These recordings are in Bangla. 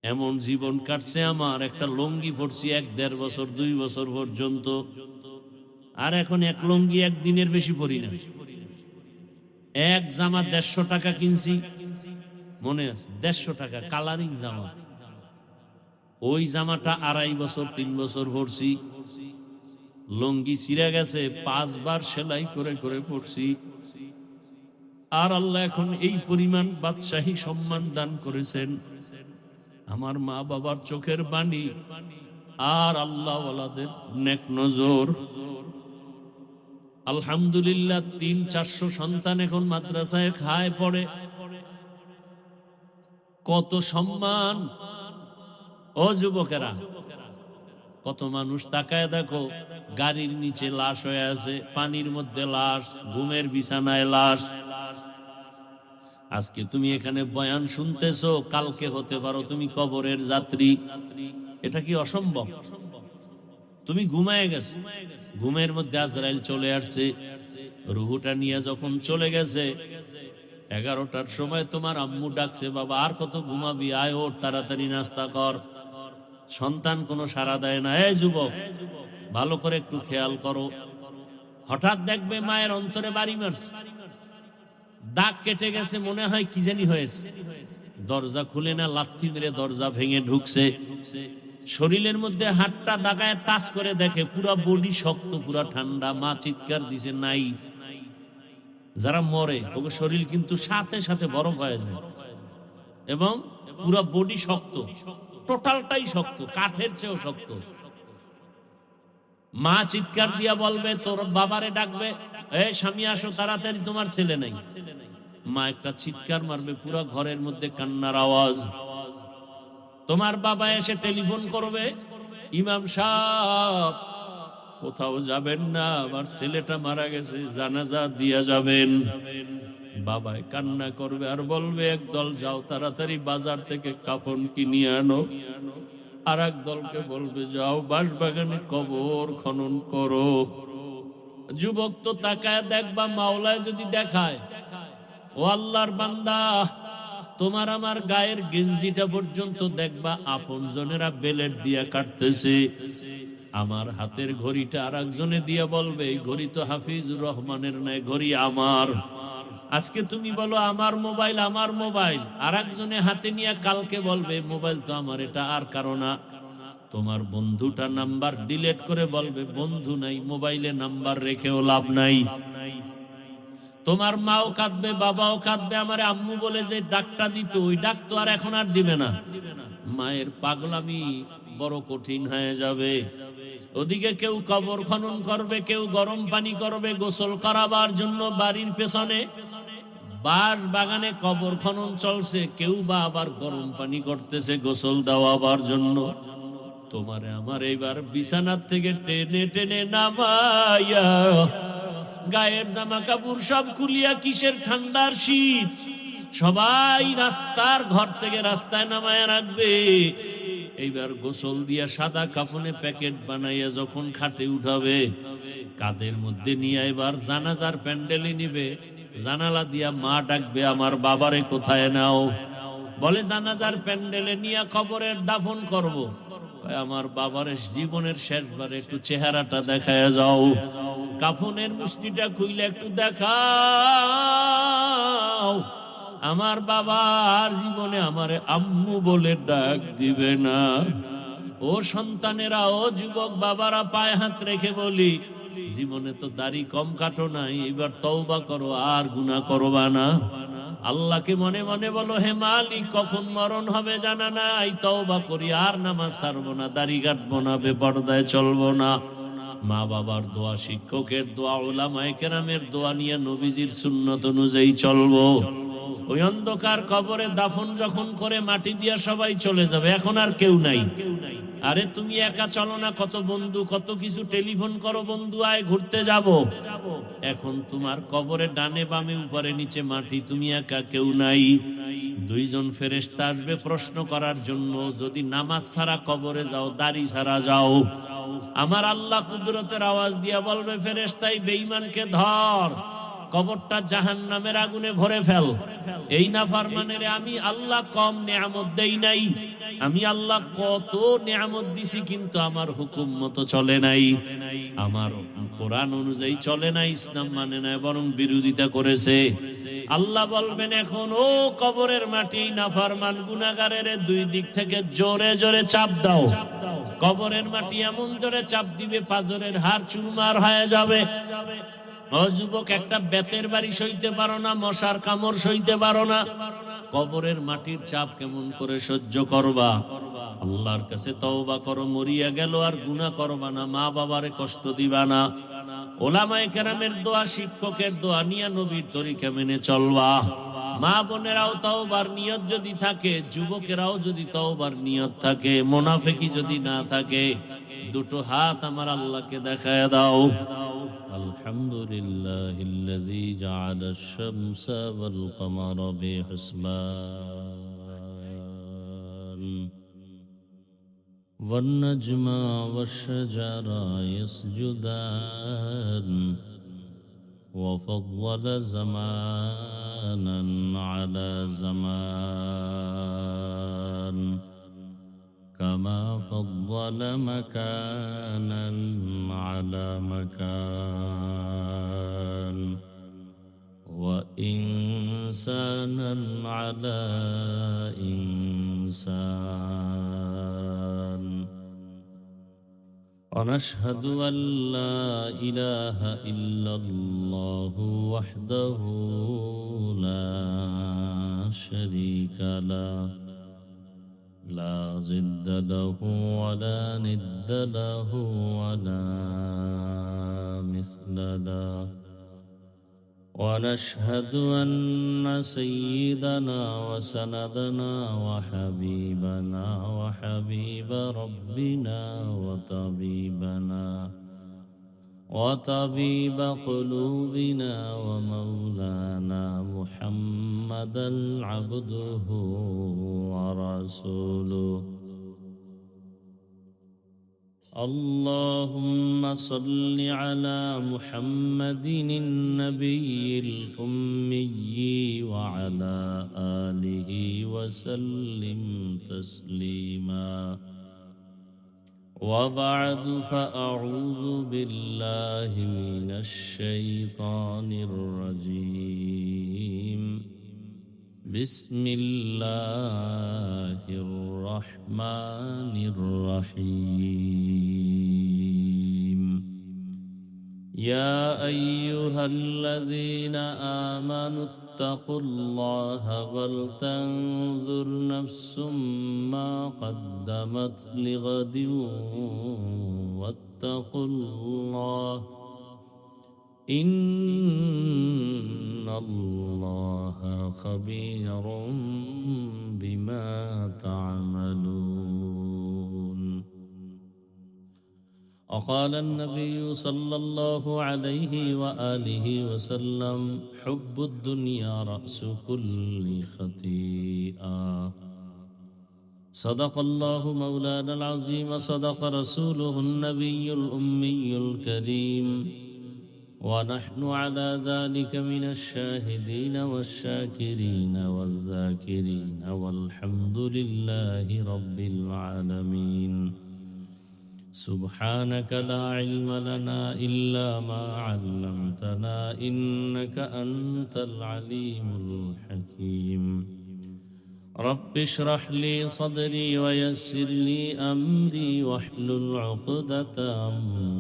এমন জীবন কাটছে আমার, একটা লুঙ্গি পরছি 1-1.5 বছর 2 বছর পর্যন্ত, আর এখন এক লুঙ্গি একদিনের বেশি পরি না। এক জামা 150 টাকা কিনছি, মনে আছে, 150 টাকা কালারিং জামা। ওই জামাটা 2.5 বছর 3 বছর পরছি, লুঙ্গি ছিঁড়ে গেছে, 5 বার সেলাই করে করে পরছি। আর আল্লাহ এখন এই পরিমাণ বাদশাহী সম্মান দান করেছেন, আমার মা বাবার চোখের বাণী আর আল্লাহ ওয়ালাদের নেক নজর। আলহামদুলিল্লাহ 300-400 সন্তান এখন মাদ্রাসায় খায় পড়ে, কত সম্মান। ও যুবকেরা, কত মানুষ তাকায় দেখো, গাড়ির নিচে লাশ হয়ে আছে, পানির মধ্যে লাশ, ঘুমের বিছানায় লাশ। আজকে তুমি এখানে বয়ান শুনতেছো, কালকে হতে পারো তুমি কবরের যাত্রী। এটা কি অসম্ভব? তুমি ঘুমায় গেছো, ঘুমের মধ্যে আজরাইল চলে আসছে, রুহুটা নিয়ে যখন চলে গেছে, 11টার সময় তোমার আম্মু ডাকছে, বাবা আর কত ঘুমাবি, আয় ওঠ, তাড়াতাড়ি নাস্তা কর। সন্তান কোনো সাড়া দেয় না। এই যুবক, ভালো করে একটু খেয়াল করো, হঠাৎ দেখবে মায়ের অন্তরে বাড়ি মারছে, দাগ কেটে গেছে, মনে হয় কি জানি হয়েছে, দরজা খুলে না, লাথি মেরে দরজা ভেঙে ঢুকছে। শরীরের মধ্যে হাতটা ডাকায় টাচ করে দেখে পুরা বডি শক্ত, পুরা ঠান্ডা। মা চিৎকার দিছে, নাই। যারা মরে ওকে শরীর কিন্তু সাথে সাথে বরফ হয়ে যায়, এবং পুরা বডি শক্ত, টোটালটাই শক্ত, কাঠের চেয়েও শক্ত। মা চিৎকার দিয়া বলবে, তোর বাবারে ডাকবে, এ স্বামী আসো তাড়াতাড়ি, তোমার ছেলে নাই। মা একটা চিৎকার মারবে, পুরা ঘরের মধ্যে কান্নার আওয়াজ। তোমার বাবা এসে টেলিফোন করবে, ইমাম সাহেব কোথাও যাবেন না, আমার ছেলেটা মারা গেছে, জানাজা দিয়া যাবেন। বাবায় কান্না করবে আর বলবে, একদল যাও তাড়াতাড়ি বাজার থেকে কাফন কিনিয়ে আনো, আর এক দলকে বলবে যাও বাঁশবাগানে কবর খনন করো। যুবক তো তাকায় দেখবা, মাওলায় যদি দেখায়, ও আল্লাহর বান্দা, তোমার আমার গায়ের গেঞ্জিটা পর্যন্ত দেখবা আপন জনেরা বেলেট দিয়া কাটতেছে। আমার হাতের ঘড়িটা আর একজনে দিয়া বলবে, এই ঘড়ি তো হাফিজুর রহমানের নাই, ঘড়ি আমার। আজকে তুমি বলো আমার মোবাইল, আমার মোবাইল, আর একজনে হাতে নিয়ে কালকে বলবে মোবাইল তো আমার, এটা আর কারো না। তোমার বন্ধুটা নাম্বার ডিলিট করে বলবে বন্ধু নাই, মোবাইলে নাম্বার রেখেও লাভ নাই। তোমার মাও কাঁদবে, বাবাও কাঁদবে, আমার আম্মু বলে যে ডাকটা দিত, ওই ডাক তো আর এখন আর দিবে না। মায়ের পাগলামি বড় কঠিন হয়ে যাবে। ওদিকে কেউ কবর খনন করবে, কেউ গরম পানি করবে গোসল করাবার জন্য। বাড়ির পেছনে বাঁশ বাগানে কবর খনন চলছে, কেউ বা আবার গরম পানি করতেছে গোসল দেওয়াবার জন্য। তোমারে আমার এইবার বিছানার থেকে টেনে টেনে নামাইয়া, গায়ের জামা কাপড় সব খুলিয়া, কিসের ঠান্ডার শীত, সবাই রাস্তার ঘর থেকে রাস্তায় নামায়া রাখবে। এইবার গোসল দিয়া সাদা কাফনে প্যাকেট বানাইয়া যখন খাটে উঠাবে, কাদের মধ্যে নিয়ে এবার জানাজার প্যান্ডেলে নিবে। জানালা দিয়া মা ডাকবে, আমার বাবারে কোথায় নাও? বলে জানাজার প্যান্ডেলে নিয়ে কবরের দাফন করব। আমার বাবার জীবনের শেষবারে একটু চেহারাটা দেখায় যাও, কাফনের মুষ্টিটা খুইলে একটু দেখাও। আমার বাবা আর জীবনে আমারে আম্মু বলে ডাক দিবে না। ও সন্তানেরা, ও যুবক বাবারা, পায়ে হাত রেখে বলি, জীবনে তো দাড়ি কম কাটো নাই, এবার তওবা করো, আর গুনাহ করবা না। আল্লাহকে মনে মনে বলো, হে মালিক, কখন মরণ হবে জানা নাই, তওবা করি, আর নামাজ ছাড়বো না, দাড়ি কাটবো না, বেপরদায় চলবো না। মা বাবার দোয়া, শিক্ষকের দোয়া, উলামায়ে কেরামের দোয়া নিয়ে নবীজির সুন্নত অনুযায়ী চলবো। ওই অন্ধকার কবরে দাফন যখন করে মাটি দিয়া সবাই চলে যাবে, এখন আর কেউ নাই। আরে তুমি একা চলো না, কত বন্ধু, কত কিছু টেলিফোন করো, বন্ধু আয় ঘুরতে যাব। এখন তোমার কবরে ডানে বামে উপরে নিচে মাটি, তুমি একা, কেউ নাই। দুইজন ফেরেশতা আসবে প্রশ্ন করার জন্য, যদি নামাজ ছাড়া কবরে যাও, দাড়ি ছাড়া যাও। আমার আল্লাহ কুদরতের আওয়াজ দিয়া বলবে, ফেরেশতাই বেঈমানকে ধর। কবরটা জাহান্নামের আগুনে ভরে ফেল। এই নাফরমানের আমি আল্লাহ কম নিয়ামত দেই নাই, আমি আল্লাহ কত নিয়ামত দিছি, কিন্তু আমার হুকুম মতো চলে নাই, আমার কোরআন অনুযায়ী চলে নাই, ইসলাম মানে না, বরং বিরোধিতা করেছে। আল্লাহ বলবেন এখন ও কবরের মাটি, নাফরমান গুনাহগারের দুই দিক থেকে জোরে জোরে চাপ দাও। কবরের মাটি এমন জোরে চাপ দিবে পাজরের হাড় চুরমার হয়ে যাবে। ও যুবক, একটা বেতের বাড়ি সইতে পারো না, মশার কামড় সইতে পারো না, কবরের মাটির চাপ কেমন করে সহ্য করবা? আল্লাহর কাছে তওবা করো, মরিয়া গেল আর গুনাহ করবা না, মা বাবারে কষ্ট দিবা না, ওলামায়ে কেরামের দোয়া, শিক্ষকের দোয়া নিয়ে নবীর তরিকা মেনে চলবা। মা বোনেরাও তওবার নিয়ত যদি থাকে, যুবকেরাও যদি তওবার নিয়ত থাকে, মুনাফিকি যদি না থাকে, দুটো হাত আমার আল্লাহকে দেখায় দাও। আলহামদুলিল্লাহিল্লাযী জাআলাশ শামসা ওয়াল কমারা বিহিসবান ওয়ান নাজমা ওয়াশ শাজারা ইয়াসজুদান وفضل زمانا على زمان كما فضل مكانا على مكان وإنسانا على إنسان ونشهد أن لا إله إلا الله وحده لا شريك له لا ضد له ولا ند له ولا مثل له ونشهد أن سيدنا وسندنا وحبيبنا وحبيب ربنا وطبيب قلوبنا ومولانا محمدا عبده ورسوله اللهم صل على محمد النبي الأمي وعلى آله وسلم تسليما وبعد فأعوذ بالله من الشيطان الرجيم بسم الله الرحمن الرحيم يا أيها الذين آمنوا اتقوا الله ولتنظر نفس ما قدمت لغد واتقوا الله إن الله خبير بما تعملون وقال النبي صلى الله عليه وآله وسلم حب الدنيا رأس كل خطيئة صدق الله مولانا العظيم صدق رسوله النبي الأمي الكريم ونحن على ذلك من الشاهدين والشاكرين والذاكرين والحمد لله رب العالمين سبحانك لا علم لنا إلا ما علمتنا إنك أنت العليم الحكيم رب اشرح لي صدري ويسر لي أمري واحلل عقدة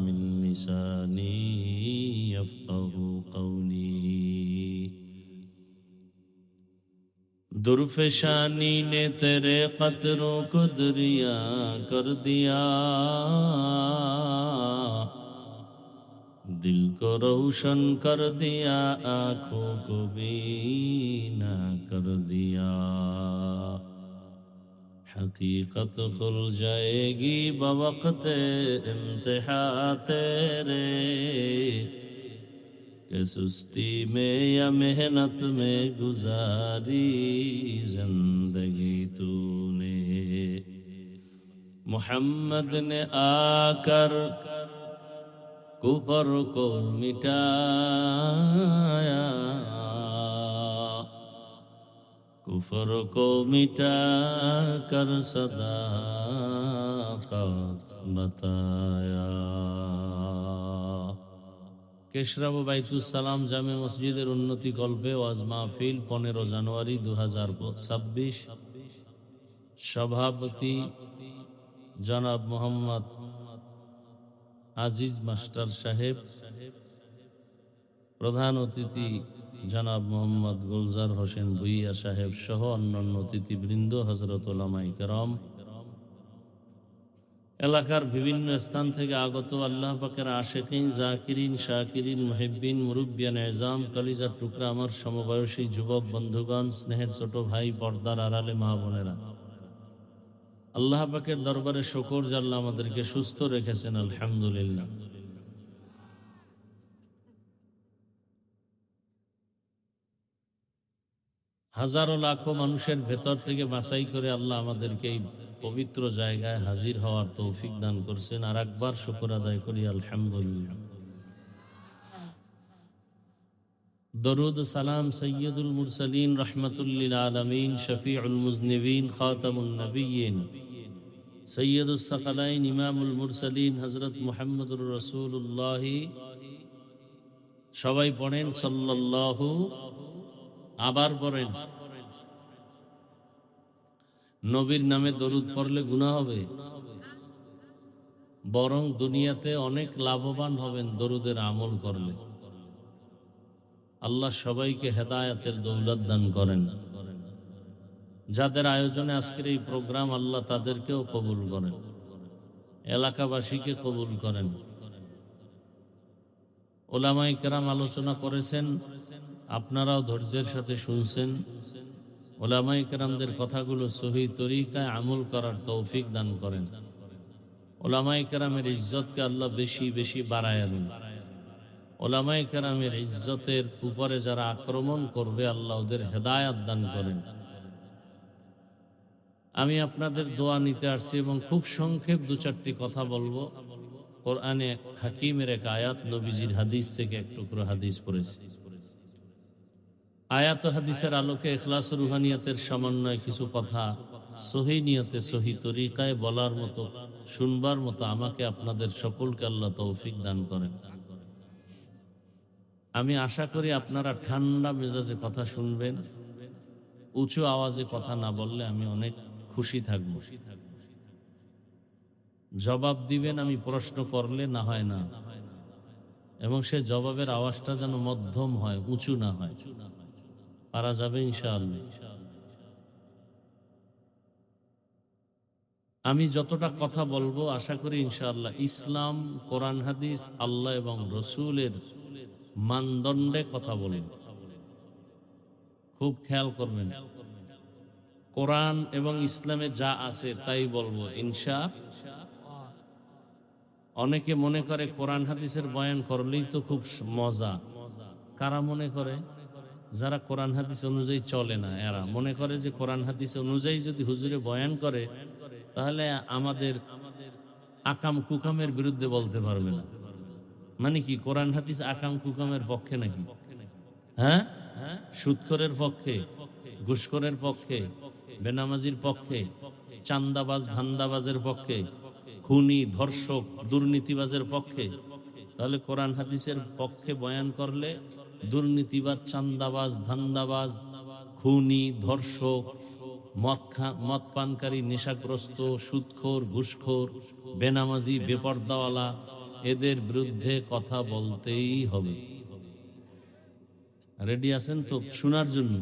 من لساني يفقه قولي दुर्फशानी ने तेरे कतरों को दरिया कर दिया दिल को रोशन कर दिया आँखों को बीना कर दिया हकीकत खुल जाएगी बवक़्त इम्तिहा तेरे कि सुस्ती में या मेहनत में गुजारी जिंदगी तूने मोहम्मद ने आकर कुफर को मिटाया, कुफर को मिटा कर सदाकत बताया। কেশরাবু বাইতুস সালাম জামে মসজিদের উন্নতি কল্পে ওয়াজ মাহফিল 15 জানুয়ারি 2026। সভাপতি জনাব মোহাম্মদ আজিজ মাস্টার সাহেব, প্রধান অতিথি জনাব মোহাম্মদ গুলজার হোসেন ভুইয়া সাহেব সহ অন্যান্য অতিথিবৃন্দ, হযরত উলামায়ে কেরাম, এলাকার বিভিন্ন স্থান থেকে আগত আল্লাহ পাকের আশিকিন, জাকিরিন, শাকিরিন, মুহিব্বিন, মুরব্বিয়ান এজাম, কলিজার টুকরা আমার সমবয়সী যুবক বন্ধুগণ, স্নেহের ছোট ভাই, পর্দার আড়ালে মা বোনেরা, আল্লাহ পাকের দরবারে শুকর যে আল্লাহ আমাদেরকে সুস্থ রেখেছেন, আলহামদুলিল্লাহ। হাজারো লাখো মানুষের ভেতর থেকে বাছাই করে আল্লাহ আমাদেরকে এই পবিত্র জায়গায় হাজির হওয়ার তৌফিক দান করছেন। আর একবার শুকর আদায় করি, আলহামদুলিল্লাহ। দরুদ সালাম সৈয়দুল মুরসালিন, রহমাতুল লিল আলামিন, শফিউল মুজনিবিন, খাতামুন নবিয়্যিন, সৈয়দুস সাকালাইন, ইমামুল মুরসালিন, হযরত মুহাম্মদুর রাসূলুল্লাহ। সবাই পড়েন সাল্লাল্লাহু, আবার পড়েন। নবীর নামে দরুদ পড়লে গুনাহ হবে? বরং দুনিয়াতে অনেক লাভবান হবেন দরুদের আমল করলে। আল্লাহ সবাইকে হেদায়েতের দৌলত দান করেন। যাদের আয়োজনে আজকের এই প্রোগ্রাম, আল্লাহ তাদেরকেও কবুল করেন, এলাকাবাসীকে কবুল করেন। উলামায়ে কেরাম আলোচনা করেছেন, আপনারাও ধৈর্যের সাথে শুনছেন। উলামায়ে কেরামদের কথাগুলো সহি তরিকায় আমল করার তৌফিক দান করেন। উলামায়ে কেরামের ইজ্জতকে আল্লাহ বেশি বেশি বাড়ায় দেন। উলামায়ে কেরামের ইজ্জতের উপরে যারা আক্রমণ করবে, আল্লাহ ওদের হেদায়েত দান করেন। আমি আপনাদের দোয়া নিতে আসছি এবং খুব সংক্ষেপ 2-4টি কথা বলবো। কোরআনে হাকিমের এক আয়াত, নবীজির হাদিস থেকে এক টুকরো হাদিস পড়েছি। আয়াত ও হাদিসের আলোকে ইখলাস ও রুহানিয়াতের সমন্বয়ে কিছু কথা সহি নিয়তে, সহি তরিকায় বলার মতো, শুনবার মতো আমাকে আপনাদের সকলকে আল্লাহ তৌফিক দান করেন। আমি আশা করি আপনারা ঠান্ডা মেজাজে কথা শুনবেন, উঁচু আওয়াজে কথা না বললে আমি অনেক খুশি থাকব। জবাব দিবেন আমি প্রশ্ন করলে, না হয় না, এবং সে জবাবের আওয়াজটা যেন মধ্যম হয়, উঁচু না হয়। পারা যাবে ইনশাআল্লাহ? আমি যতটা কথা বলবো আশা করি ইনশাআল্লাহ ইসলাম, কোরআন হাদিস, আল্লাহ এবং রসুলের মানদণ্ডে কথা বলবো। খুব খেয়াল করবেন, কোরআন এবং ইসলামে যা আছে তাই বলবো ইনশাআল্লাহ। অনেকে মনে করে কোরআন হাদিসের বয়ান করলেই তো খুব মজা। কারা মনে করে? যারা কোরআন হাদিস অনুযায়ী চলে না, এরা মনে করে যে কোরআন হাদিস অনুযায়ী যদি হুজুরে বয়ান করে তাহলে আমাদের আকাম কুকামের বিরুদ্ধে বলতে পারবে না। মানে কি, কোরআন হাদিস আকাম কুকামের পক্ষে নাকি? হ্যাঁ, সুদখোরের পক্ষে, ঘুষখোরের পক্ষে, বেনামাজির পক্ষে, চান্দাবাজ ধান্দাবাজের পক্ষে, খুনি, ধর্ষক, দুর্নীতিবাজের পক্ষে। তাহলে কোরআন হাদিসের পক্ষে বয়ান করলে দুর্নীতিবাজ, চান্দাবাজ, ধান্দাবাজ, খুনি, ধর্ষক, মদ পানকারী, নেশাগ্রস্ত, সুদখোর, ঘুষখোর, বেনামাজি, বেপর্দাওয়ালা, এদের বিরুদ্ধে কথা বলতেই হবে। রেডি আছেন তো শোনার জন্য?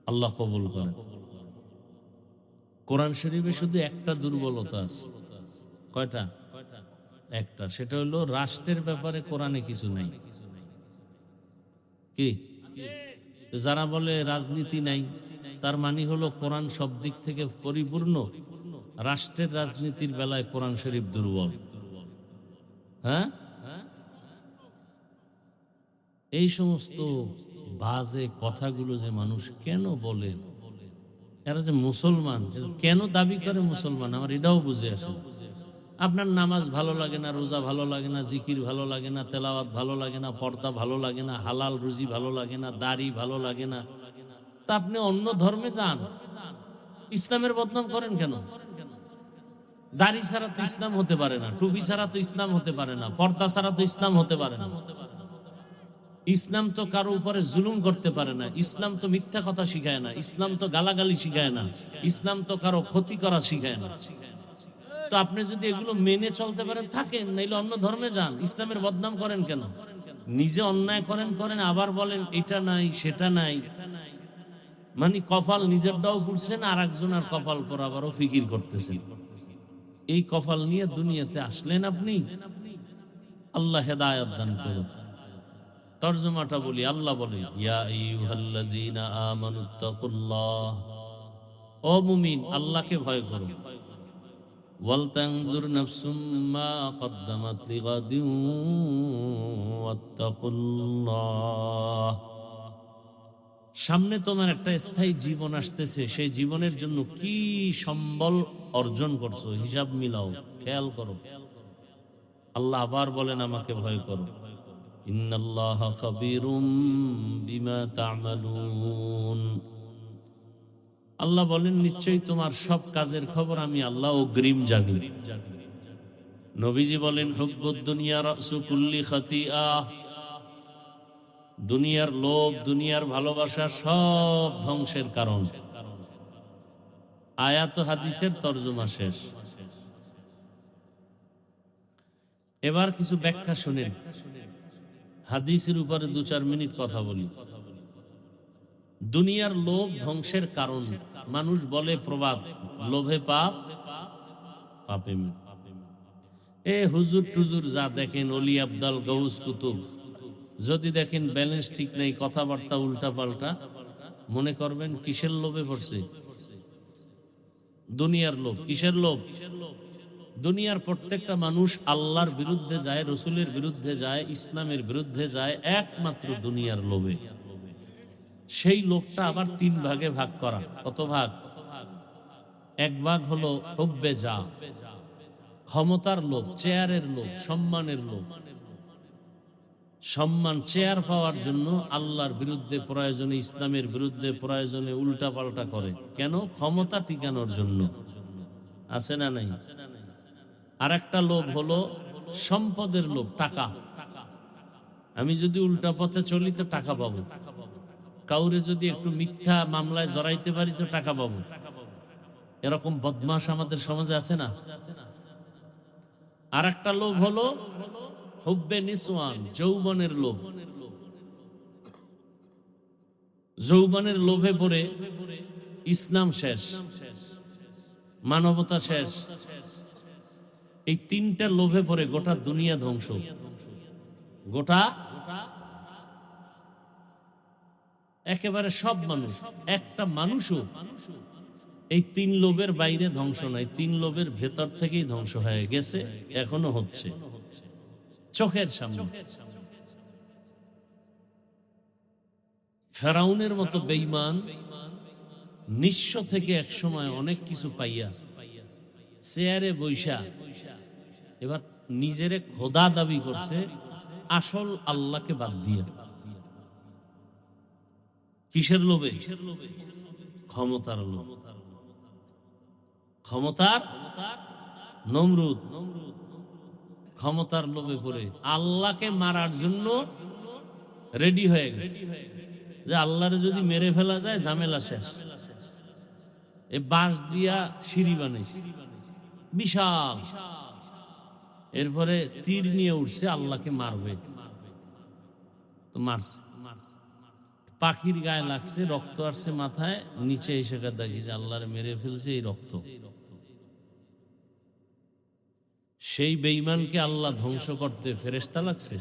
আল্লাহ কবুল করেন। কোরআন শরীফে শুধু একটা দুর্বলতা আছে। কয়টা? একটা। সেটা হলো রাষ্ট্রের ব্যাপারে কোরআনে কিছু নাই। কি? যারা বলে রাজনীতি নাই, তার মানে হলো কোরআন সব দিক থেকে পরিপূর্ণ, রাষ্ট্রের রাজনীতির বেলায় কোরআন শরীফ দুর্বল। হ্যাঁ, এই সমস্ত বাজে কথাগুলো যে মানুষ কেন বলে, এরা যে মুসলমান, কেন দাবি করে মুসলমান, আমার এটাও বুঝে আসে না। আপনার নামাজ ভালো লাগে না, রোজা ভালো লাগে না, জিকির ভালো লাগে না, তেলাওয়াত ভালো লাগে না, পর্দা ভালো লাগে না, হালাল রুজি ভালো লাগে না, দাড়ি ভালো লাগে না, তা আপনি অন্য ধর্মে যান, ইসলামের বদনাম করেন কেন? দাড়ি ছাড়া তো ইসলাম হতে পারে না, টুপি ছাড়া তো ইসলাম হতে পারে না, পর্দা ছাড়া তো ইসলাম হতে পারে না। ইসলাম তো কারো উপরে জুলুম করতে পারে না, ইসলাম তো মিথ্যা কথা শিখায় না, ইসলাম তো গালাগালি শিখায় না, ইসলাম তো কারো ক্ষতি করা শিখায় না। তো আপনি যদি এগুলো মেনে চলতে পারেন থাকেন, নাইলে অন্য ধর্মে যান, ইসলামের বদনাম করেন কেন? নিজে অন্যায় করেন করেন, আবার বলেন এটা নাই সেটা নাই। মানে কপাল নিজেরটাও পুড়ছেন, আর একজনের কপাল পর আবারও ফিকির করতেছেন। এই কপাল নিয়ে দুনিয়াতে আসলেন আপনি? আল্লাহ হেদায়েত দান করুন। তরজমাটা বলি, আল্লাহ বলে ইয়া আইয়ুহাল্লাযীনা আমানুত্তাকুল্লাহ, ও মুমিন আল্লাহকে ভয় করো। ওয়ালতানজুর নাফসুম মা কদ্দামাত লিগাদিন ওয়াত্তাকুল্লাহ। সামনে তোমার একটা স্থায়ী জীবন আসতেছে, সেই জীবনের জন্য কি সম্বল অর্জন করছো হিসাব মিলাও, খেয়াল করো। আল্লাহ আবার বলেন আমাকে ভয় করো। ইন্নাল্লাহা খাবীরুম বিমা তা'মালুন। আল্লাহ বলেন নিশ্চয়ই তোমার সব কাজের খবর আমি আল্লাহ অগ্রিম জানি। নবীজি বলেন হুব্বুদ দুনিয়া রাসু কুল্লি খাতিআহ। দুনিয়ার লোভ, দুনিয়ার ভালোবাসা সব ধ্বংসের কারণ। আয়াত ও হাদিসের তরজমা শেষ। এবার কিছু ব্যাখ্যা শুনেন, হাদিসের উপরে 2-4 মিনিট কথা বলি। দুনিয়ার লোভ ধ্বংসের কারণ। মানুষ বলে প্রবাদ, লোভে পাপ, পাপে মৃত্যু। এ হুজুর টুজুর যা দেখেন, অলি আবদাল গৌস কুতুব, যদি দেখেন ব্যালেন্স ঠিক নেই, কথাবার্তা উল্টা পাল্টা, মনে করবেন কিসের লোভে পড়ছে? দুনিয়ার লোভ। কিসের লোভ? দুনিয়ার প্রত্যেকটা মানুষ আল্লাহর বিরুদ্ধে যায়, রসুলের বিরুদ্ধে যায়, ইসলামের বিরুদ্ধে যায় একমাত্র দুনিয়ার লোভে। সেই লোভটা আবার 3 ভাগে ভাগ করা। কত ভাগ? এক ভাগ হলো হুব্বে যা, ক্ষমতার লোভ, চেয়ারের লোভ, সম্মানের লোভ। সম্মান, চেয়ার পাওয়ার জন্য আল্লাহর বিরুদ্ধে প্রয়োজনে, ইসলামের বিরুদ্ধে প্রয়োজনে উল্টা পাল্টা করে। কেন? ক্ষমতা টিকানোর জন্য। আছে না নাই? আর একটা লোভ হলো সম্পদের লোভ, টাকা। আমি যদি উল্টা পথে চলি তো টাকা পাবো, কাউরে যদি একটু মিথ্যা মামলায় জড়াইতে পারি তো টাকা পাবো। এরকম বদমাশ আমাদের সমাজে আছে না? আর একটা লোভ হলো হুব্বে নিসওয়ান, যৌবনের লোভ। যৌবনের লোভে পড়ে ইসলাম শেষ, মানবতা শেষ। এই 3টা লোভে পড়ে গোটা দুনিয়া ধ্বংস। গোটা একেবারে সব মানুষ, একটা মানুষও এই 3 লোভের বাইরে ধ্বংস নয়। 3 লোভের ভেতর থেকেই ধ্বংস হয়ে গেছে, এখনো হচ্ছে চোখের সামনে। ফেরাউনের মতো বেঈমান নিঃস্ব থেকে একসময় অনেক কিছু পাইয়া চেয়ারে বৈশা এবার নিজেরে খোদা দাবি করছে, আসল আল্লাহকে বাদ দিয়া। কিসের লোভে? ক্ষমতার লোভ। ক্ষমতার নমরুদ, ক্ষমতার লোভে পড়ে আল্লাহকে মারার জন্য রেডি হয়ে গেছে, যে আল্লাহরে যদি মেরে ফেলা যায় ঝামেলা শেষ। এ বাঁশ দিয়া সিঁড়ি বানাইছে বিশাল, এরপরে তীর নিয়ে উঠছে, আল্লাহকে মারবে তো মারছে, পাখির গায়ে লাগছে, রক্ত আসছে মাথায়, নিচে এসে দেখি যে আল্লাহরে মেরে ফেলছে এই রক্ত। সেই বেঈমানকে আল্লাহ ধ্বংস করতে ফেরেশতা লাগছে।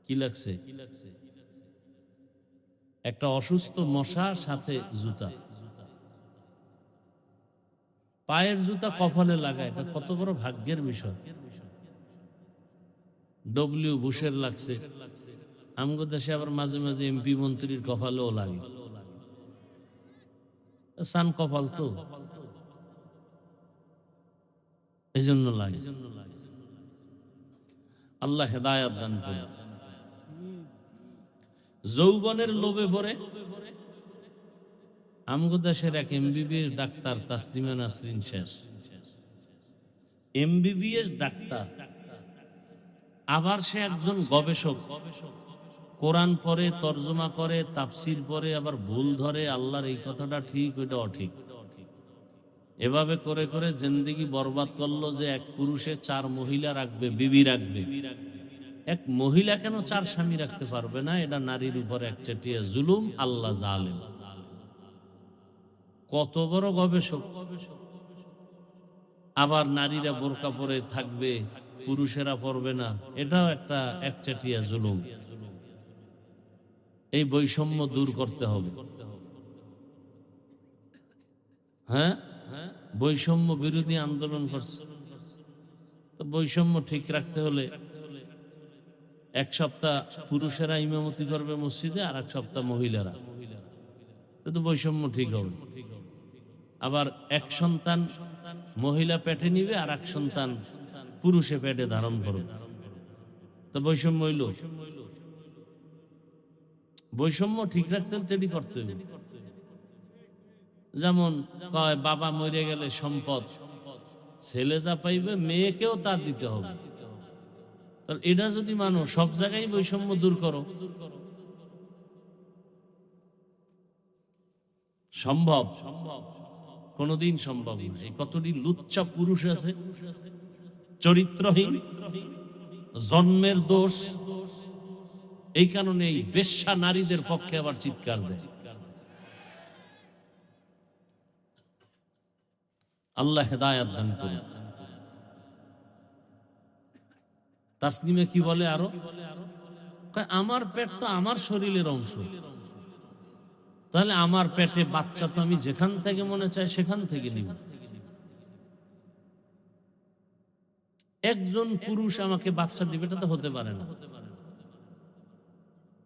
কি লাগছে? একটা অসুস্থ মশা, সাথে জুতা। পায়ের জুতা কপালে লাগায়, এটা কত বড় ভাগ্যের বিষয়। ডব্লিউ বুশের লাগছে। আমগো দেশে আবার মাঝে মাঝে এমপি মন্ত্রীর কপালেও লাগে। সান কপাল তো। এই জন্য লাগে। আল্লাহ হেদায়াত দান করে। যৌবনের লোভে পড়ে আমগো দেশের এক এমবিবিএস ডাক্তার তাসলিমা নাসরিন শেষ, এমবিবিএস ডাক্তার, আবার সে একজন গবেষক, কোরআন পড়ে, তর্জমা করে, তাফসির পড়ে, আবার ভুল ধরে আল্লাহর এই কথাটা ঠিক ওইটা অঠিক। এভাবে করে করে জিন্দেগি বরবাদ করলো যে এক পুরুষে 4 মহিলা রাখবে, বিবি রাখবে। এক মহিলা কেন 4 স্বামী রাখতে পারবে না? এটা নারীর উপর একচেটিয়া জুলুম, আল্লাহ জালেম। কত বড় গবেষক! আবার নারীরা বোরকা পরে থাকবে, পুরুষেরা পরবে না, এটাও একটা একচেটিয়া জুলুম। এই বৈষম্য দূর করতে হবে। হ্যাঁ, বৈষম্য বিরোধী আন্দোলন করছে। তো বৈষম্য ঠিক রাখতে হলে এক সপ্তাহ পুরুষেরা ইমামতি করবে মসজিদে, আর এক সপ্তাহ মহিলারা, তো বৈষম্য ঠিক হবে। আবার এক সন্তান মহিলা পেটে নিবে, আর এক সন্তান পুরুষে পেটে ধারণ করবে, তো বৈষম্য হইল। বৈষম্য ঠিক রাখতে হলে তেমনি করতে হবে। যেমন কয় বাবা মরে গেলে সম্পদ ছেলে যা পাইবে মেয়েকেও তা দিতে হবে। তাহলে এটা যদি মানো, সব জায়গায় বৈষম্য দূর করো। সম্ভব? কোনদিন সম্ভব না। এই কতদিন লুচ্চা পুরুষ আছে, চরিত্রহীন, জন্মের দোষ। এই কারণে এই বেশ্যা নারীদের পক্ষে আবার চিৎকার দেয়। আল্লাহ হেদায়াত দান করুন। তাসলিমে কি বলে আরো? আমার পেট তো আমার শরীরের অংশ, তাহলে আমার পেটে বাচ্চা তো আমি যেখান থেকে মনে চাই সেখান থেকে নিব। একজন পুরুষ আমাকে বাচ্চা দিবে, এটা তো হতে পারে না।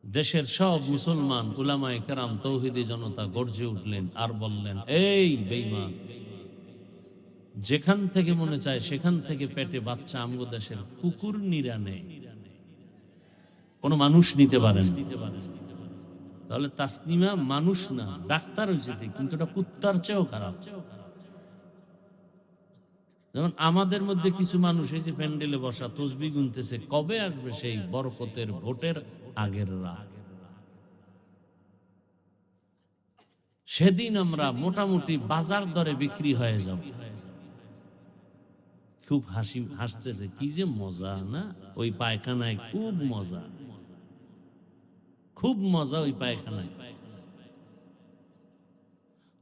দেশের সব মুসলমান উলামায়ে কেরাম, তৌহিদি জনতা গর্জে উঠলেন আর বললেন, এই বেঈমান, যেখান থেকে মনে চায় সেখান থেকে পেটে বাচ্চা আমগো দেশের কুকুর নিরা নেয়, কোন মানুষ নিতে পারেন। তাহলে তাসলিমা মানুষ না, ডাক্তার হয়েছে ঠিক, কিন্তু এটা কুত্তার চেয়েও খারাপ। যেমন আমাদের মধ্যে কিছু মানুষ এই যে প্যান্ডেলে বসা তসবিহ গুনতেছে, কবে আসবে সেই বরকতের ভোটের আগের রাত? সেদিন আমরা মোটামুটি বাজার দরে বিক্রি হয়ে যাব। খুব হাসতেছে, কি যে মজা না ওই পায়খানায়, খুব মজা, খুব মজা ওই পায়খানায়।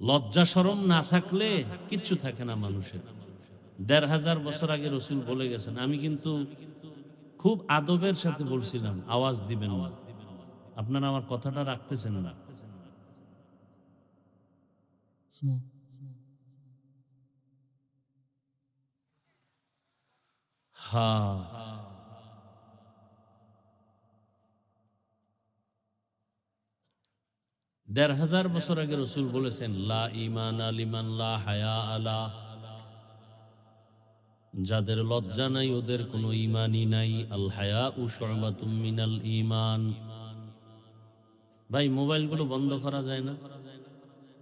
লজ্জা শরম না থাকলে কিচ্ছু থাকে না মানুষের। ১৫০০ বছর আগে রসুল বলে গেছেন। আমি কিন্তু খুব আদবের সাথে বলছিলাম, আওয়াজ দিবেন না। আপনারা আমার কথাটা রাখতেছেন না। হ্যাঁ, ১৫০০ বছর আগে রসুল বলেছেন, লা ঈমানা লিমান লা হায়া আলা, যাদের লজ্জা নাই ওদের কোনো ঈমানই নাই। আল হায়াউ শু'বাতুম মিনাল ঈমান। ভাই, মোবাইলগুলো বন্ধ করা যায় না?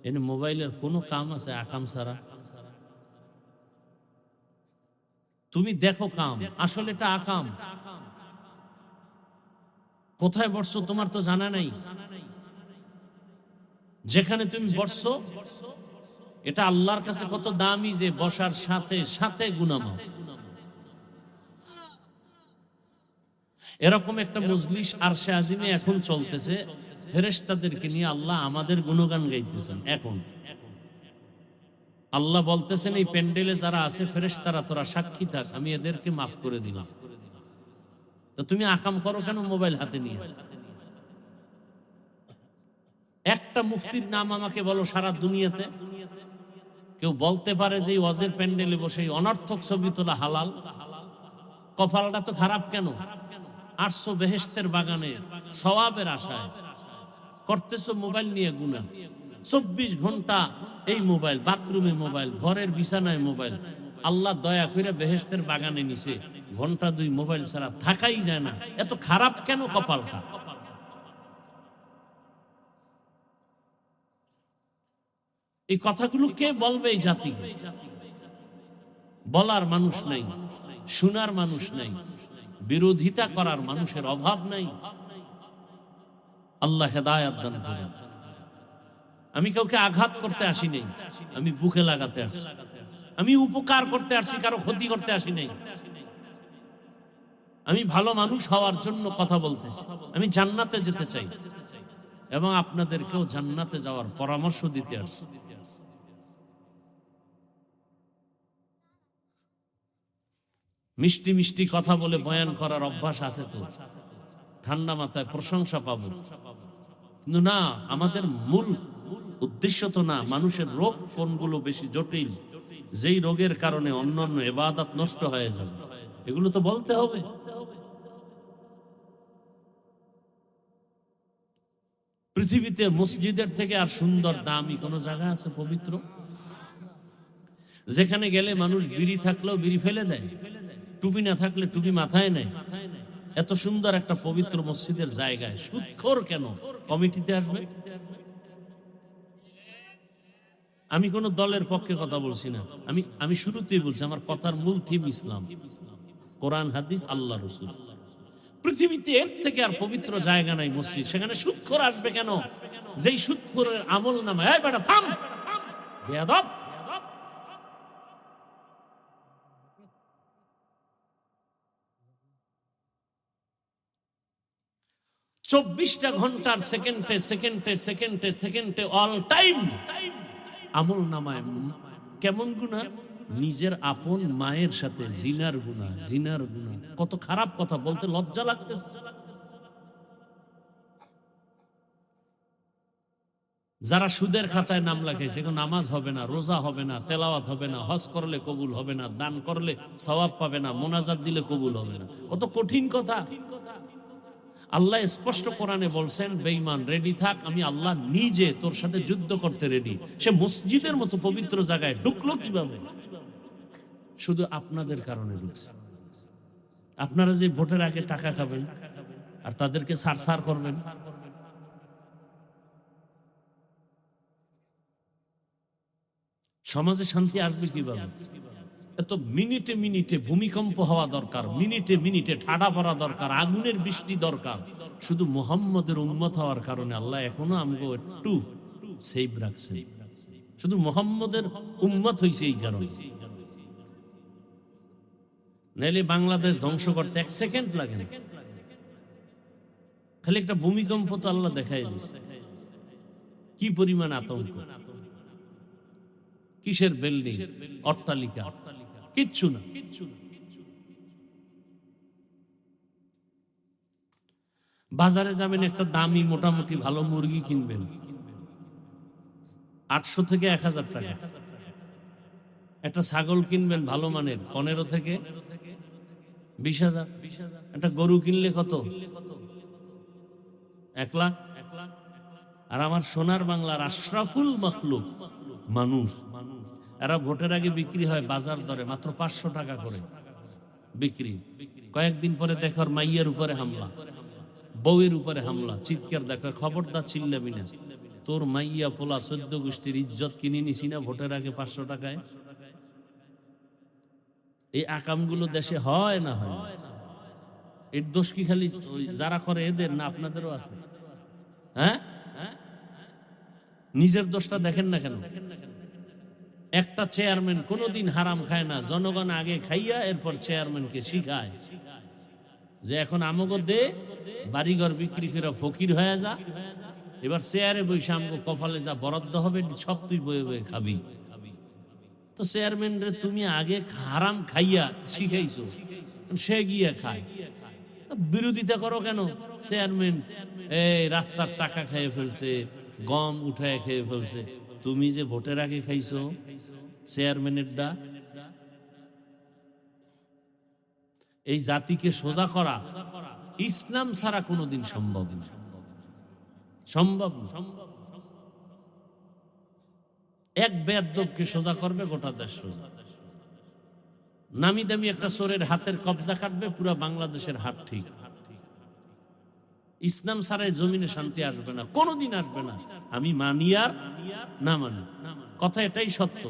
এনে মোবাইলের কোনো কাম আছে আকাম ছাড়া? তুমি দেখো কাম, আসলে এটা আকাম। কোথায় বসছো তোমার তো জানা নাই। যেখানে তুমি বসছো এটা আল্লাহর কাছে কত দামি যে বসার সাথে সাথে গুনাহ মাফ। এরকম একটা মজলিস আরশে আজিমে এখন চলতেছে, ফেরেশতাদেরকে নিয়ে আল্লাহ আমাদের গুণগান গাইতেছেন। এখন আল্লাহ বলতেছেন, এই প্যান্ডেলে যারা আছে ফেরেশতারা তোরা সাক্ষী থাক, আমি এদেরকে মাফ করে দিলাম। তো তুমি আকাম করো কেন মোবাইল হাতে নিয়ে? একটা মুফতির নাম আমাকে বলো সারা দুনিয়াতে কেউ বলতে পারে যে ওয়াজের প্যান্ডেলে বসে অনর্থক ছবি তোলা হালাল? কপালটা তো খারাপ কেন? আসছো বেহেশতের বাগানে সওয়াবের আশায়, করতেছো মোবাইল নিয়ে গুনাহ। ২৪ ঘন্টা এই মোবাইল, বাথরুমে মোবাইল, ঘরের বিছানায় মোবাইল, আল্লাহ দয়া করে বেহেশতের বাগানে নিছে, ঘন্টা 2 মোবাইল ছাড়া থাকাই যায় না। এত খারাপ কেন কপালটা? এই কথাগুলো কে বলবে এই জাতিকে? বলার মানুষ নাই, শোনার মানুষ নাই, বিরোধিতা করার মানুষের অভাব নাই। আল্লাহ হেদায়েত দান করেন। আমি কাউকে আঘাত করতে আসি নাই, আমি বুকে লাগাতে আসছি। আমি উপকার করতে আসছি, কারো ক্ষতি করতে আসি নাই। আমি ভালো মানুষ হওয়ার জন্য কথা বলতেছি। আমি জান্নাতে যেতে চাই এবং আপনাদেরকেও জান্নাতে যাওয়ার পরামর্শ দিতে আসছি। মিষ্টি মিষ্টি কথা বলে বয়ান করার অভ্যাস আছে তো, ঠান্ডা মাথায় প্রশংসা পাবো, কিন্তু না, আমাদের মূল উদ্দেশ্য তো না। মানুষের রোগ কোনগুলো বেশি জটিল, যেই রোগের কারণে অন্যান্য ইবাদত নষ্ট হয়ে যাবে, এগুলো তো বলতে হবে। পৃথিবীতে মসজিদের থেকে আর সুন্দর দামি কোন জায়গা আছে পবিত্র, যেখানে গেলে মানুষ বিড়ি থাকলেও বিড়ি ফেলে দেয়, টুপি না থাকলে টুপি মাথায় নেয়? এত সুন্দর একটা পবিত্র মসজিদের জায়গায় সুদখোর কেন কমিটিতে আসবে? আমি কোন দলের পক্ষে কথা বলছি না, আমি শুরুতেই বলছি আমার কথার মূল থিম ইসলাম, কোরআন, হাদিস, আল্লাহ, রাসূল। পৃথিবীতে এর থেকে আর পবিত্র জায়গা নাই মসজিদ, সেখানে সুদখোর আসবে কেন? যেই সুদখোরের আমল নামা, এই বেটা থাম, বেয়াদব। 24টা ঘন্টার সেকেন্ডে সেকেন্ডে সেকেন্ডে সেকেন্ডে অল টাইম আমল নামায় কেমন গুনাহ? নিজের আপন মায়ের সাথে জিনার গুনাহ, জিনার গুনাহ। কত খারাপ কথা, বলতে লজ্জা লাগতেছে। যারা সুদের খাতায় নাম লেখাইছে, এখন নামাজ হবে না, রোজা হবে না, তেলাওয়াত হবে না, হজ করলে কবুল হবে না, দান করলে সওয়াব পাবে না, মোনাজাত দিলে কবুল হবে না। কত কঠিন কথা। আল্লাহ স্পষ্ট কোরআনে বলছেন, বেঈমান রেডি থাক, আমি আল্লাহ নিজে তোর সাথে যুদ্ধ করতে রেডি। সে মসজিদের মতো পবিত্র জায়গায় ঢুকলো কিভাবে? শুধু আপনাদের কারণে ঢুকছে। আপনারা যে ভোটের আগে টাকা খাবেন আর তাদেরকে সারসার করবেন, সমাজে শান্তি আসবে কিভাবে? এত মিনিটে মিনিটে ভূমিকম্প হওয়া দরকার, মিনিটে মিনিটে ঠাডা পড়া দরকার, আগুনের বৃষ্টি দরকার। শুধু মুহাম্মদের উম্মত হওয়ার কারণে আল্লাহ এখনো আমগো একটু সেভ রাখছে। শুধু মুহাম্মদের উম্মত হইছে এই কারণে, নাইলে বাংলাদেশ ধ্বংস করতে 1 সেকেন্ড লাগে না। খালি একটা ভূমিকম্প তো আল্লাহ দেখাই দিছে। কি পরিমাণ আতঙ্ক, কিসের বিল্ডিং, অট্টালিকা, কিচ্ছু না। বাজারে যাবেন, একটা দামি মোটামুটি ভালো মুরগি কিনবেন 800 থেকে 1000 টাকা। একটা ছাগল কিনবেন ভালো মানের 15 থেকে 20,000। একটা গরু কিনলে কত? 1 লাখ। আর আমার সোনার বাংলার আশরাফুল মাখলুক মানুষ, এরা ভোটের আগে বিক্রি হয় বাজার দরে মাত্র 500 টাকা করে বিক্রি। কয়েকদিন পরে দেখো মাইয়ের উপরে হামলা, বউয়ের উপরে হামলা, চিৎকার দেখো, খবরদার চিল্লাবি না, তোর মাইয়া পোলা 14 গোষ্ঠীর ইজ্জত কিনে নিছি না ভোটের আগে 500 টাকায়। এই আকামগুলো দেশে হয় না? হয়। এর দোষ কি খালি যারা করে এদের, না আপনাদেরও আছে? হ্যাঁ, নিজের দোষটা দেখেন না কেন? একটা চেয়ারম্যান কোনোদিন হারাম খায় না, জনগণ আগে খাইয়া এরপর চেয়ারম্যানকে শিখায় যে এখন আমগো দে, বাড়িঘর বিক্রি করে ফকির হয়ে যা, এবার চেয়ারে বসে আমগো কপালে যা বরাদ্দ হবে সব তুই বয়ে বয়ে খাবি। তো চেয়ারম্যান রে তুমি আগে হারাম খাইয়া শিখাইছো, সে গিয়ে খায়, বিরোধিতা করো কেন? চেয়ারম্যান এই রাস্তার টাকা খেয়ে ফেলছে, গম উঠায় খেয়ে ফেলছে, তুমি যে ভোটের আগে খাইছো চেয়ারম্যানের ডা। এই জাতিকে সোজা করা ইসলাম ছাড়া কোনোদিন সম্ভব না, সম্ভব না। এক বেয়াদবকে সোজা করবে গোটা দেশ সোজা। নামি দামি একটা চোরের হাতের কবজা কাটবে, পুরা বাংলাদেশের হাত ঠিক। ইসলাম ছাড়াই জমিনে শান্তি আসবে না, কোনোদিন আসবে না। আমি মানি আর না মানি, কথা এটাই সত্য।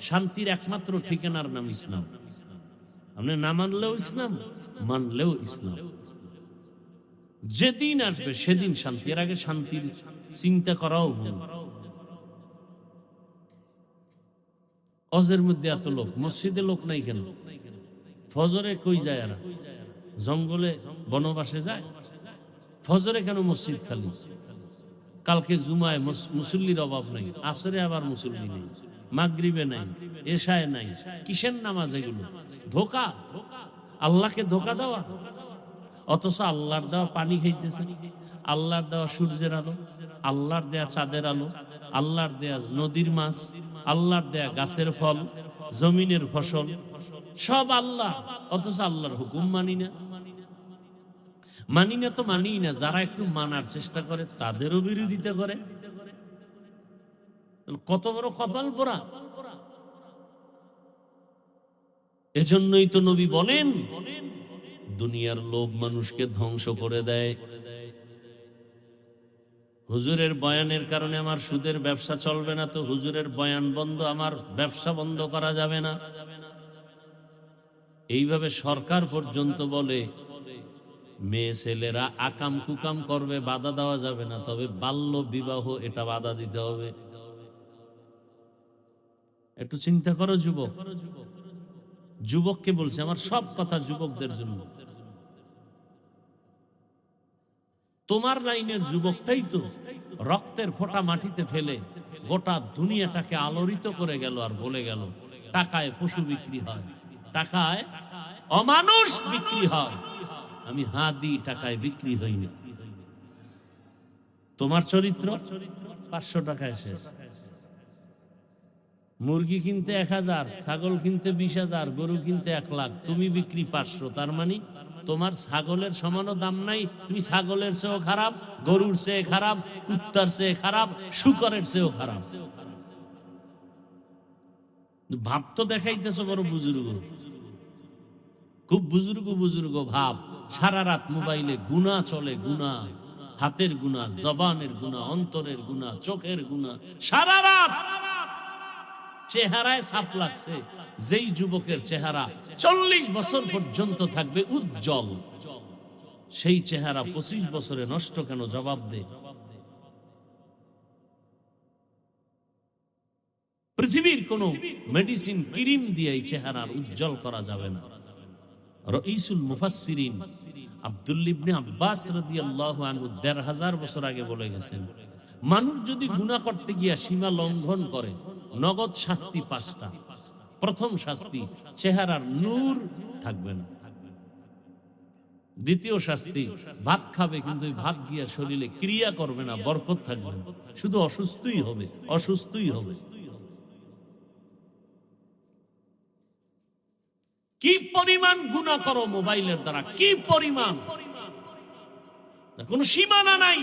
শান্তির একমাত্র ঠিকানার নাম ইসলাম। আপনি না মানলেও ইসলাম, মানলেও ইসলাম। যেদিন আসবে সেদিন শান্তি, এর আগে শান্তির চিন্তা করাও ভুল। অজের মধ্যে এত লোক, মসজিদে লোক নাই কেন? ফজরে কই যায়? এরা জঙ্গলে বনবাসে যায়। ফজরে কেন মসজিদ খালি? কালকে জুমায় মুসল্লির অভাব নাই, আসরে আবার মুসল্লি নেই, মাগরিবে নাই, এশায় নাই। কিসের নামাজ এগুলো? ধোকা, আল্লাহকে ধোকা দেওয়া। অথচ আল্লাহর দেওয়া পানি খাইতেছে, আল্লাহর দেওয়া সূর্যের আলো, আল্লাহর দেয়া চাঁদের আলো, আল্লাহর দেয়া নদীর মাছ, আল্লাহর দেয়া গাছের ফল, জমিনের ফসল, সব আল্লাহ। অথচ আল্লাহর হুকুম মানি না। মানি না তো মানি না, যারা একটু মানার চেষ্টা করে তাদেরও বিরোধিতা করে। কত বড় কপাল পোড়া! এজন্যই তো নবী বলেন, দুনিয়ার লোভ মানুষকে ধ্বংস করে দেয়। হুজুরের বয়ানের কারণে আমার সুদের ব্যবসা চলবে না, তো হুজুরের বয়ান বন্ধ, আমার ব্যবসা বন্ধ করা যাবে না। এইভাবে সরকার পর্যন্ত বলে মেয়ে ছেলেরা আকাম কুকাম করবে, বাধা দেওয়া যাবে না, তবে বাল্য বিবাহ এটা বাধা দিতে হবে। একটু চিন্তা করো যুবক। যুবককে বলছে, আমার সব কথা যুবকদের জন্য। তোমার লাইনের যুবকটাই তো রক্তের ফোঁটা মাটিতে ফেলে গোটা দুনিয়াটাকে আলোড়িত করে গেল, আর বলে গেল টাকায় পশু বিক্রি হয়, টাকায় অমানুষ বিক্রি হয়, আমি হাদি টাকায় বিক্রি হই না। তোমার চরিত্র 500 টাকায় শেষ। মুরগি কিনতে 1000, ছাগল কিনতে 20,000, গরু কিনতে 1 লাখ, তুমি বিক্রি 500। তার মানে তোমার ছাগলের সমানও দাম নাই। তুমি ছাগলের চেয়েও খারাপ, গরুর চেয়ে খারাপ, কুত্তার চেয়ে খারাপ, শুকরের চেয়েও খারাপ। ভাব তো দেখাইতেছ বড় বুজুর্গ, খুব বুজুর্গ বুজুর্গ ভাব। সারা রাত মোবাইলে গুনাহ চলে, গুনাহ, হাতের গুনাহ, জবানের গুনাহ, অন্তরের গুনাহ, চোখের গুনাহ, সারা রাত। চেহারায় ছাপ লাগছে। যেই যুবকের চেহারা 40 বছর পর্যন্ত থাকবে উজ্জ্বল, সেই চেহারা 25 বছরে নষ্ট কেন? জবাব দে। পৃথিবীর কোন মেডিসিন ক্রিম দিয়ে এই চেহারার উজ্জ্বল করা যাবে না। রাইসুল মুফাসসিরিন আব্দুল্লাহ ইবনে আব্বাস রাদিয়াল্লাহু আনহু 1500 বছর আগে বলে গেছেন, মানুষ যদি গুনাহ করতে গিয়া সীমা লঙ্ঘন করে, নগদ শাস্তি 5টা। প্রথম শাস্তি, চেহারার নূর থাকবে না। দ্বিতীয় শাস্তি, ভাত খাবে কিন্তু ভাত গিয়া শরীরে ক্রিয়া করবে না, বরকত থাকবে না, শুধু অসুস্থই হবে, অসুস্থই হবে। কি পরিমাণ গুনাহ করো মোবাইলের দ্বারা, কি পরিমাণ, কোন সীমানা নাই।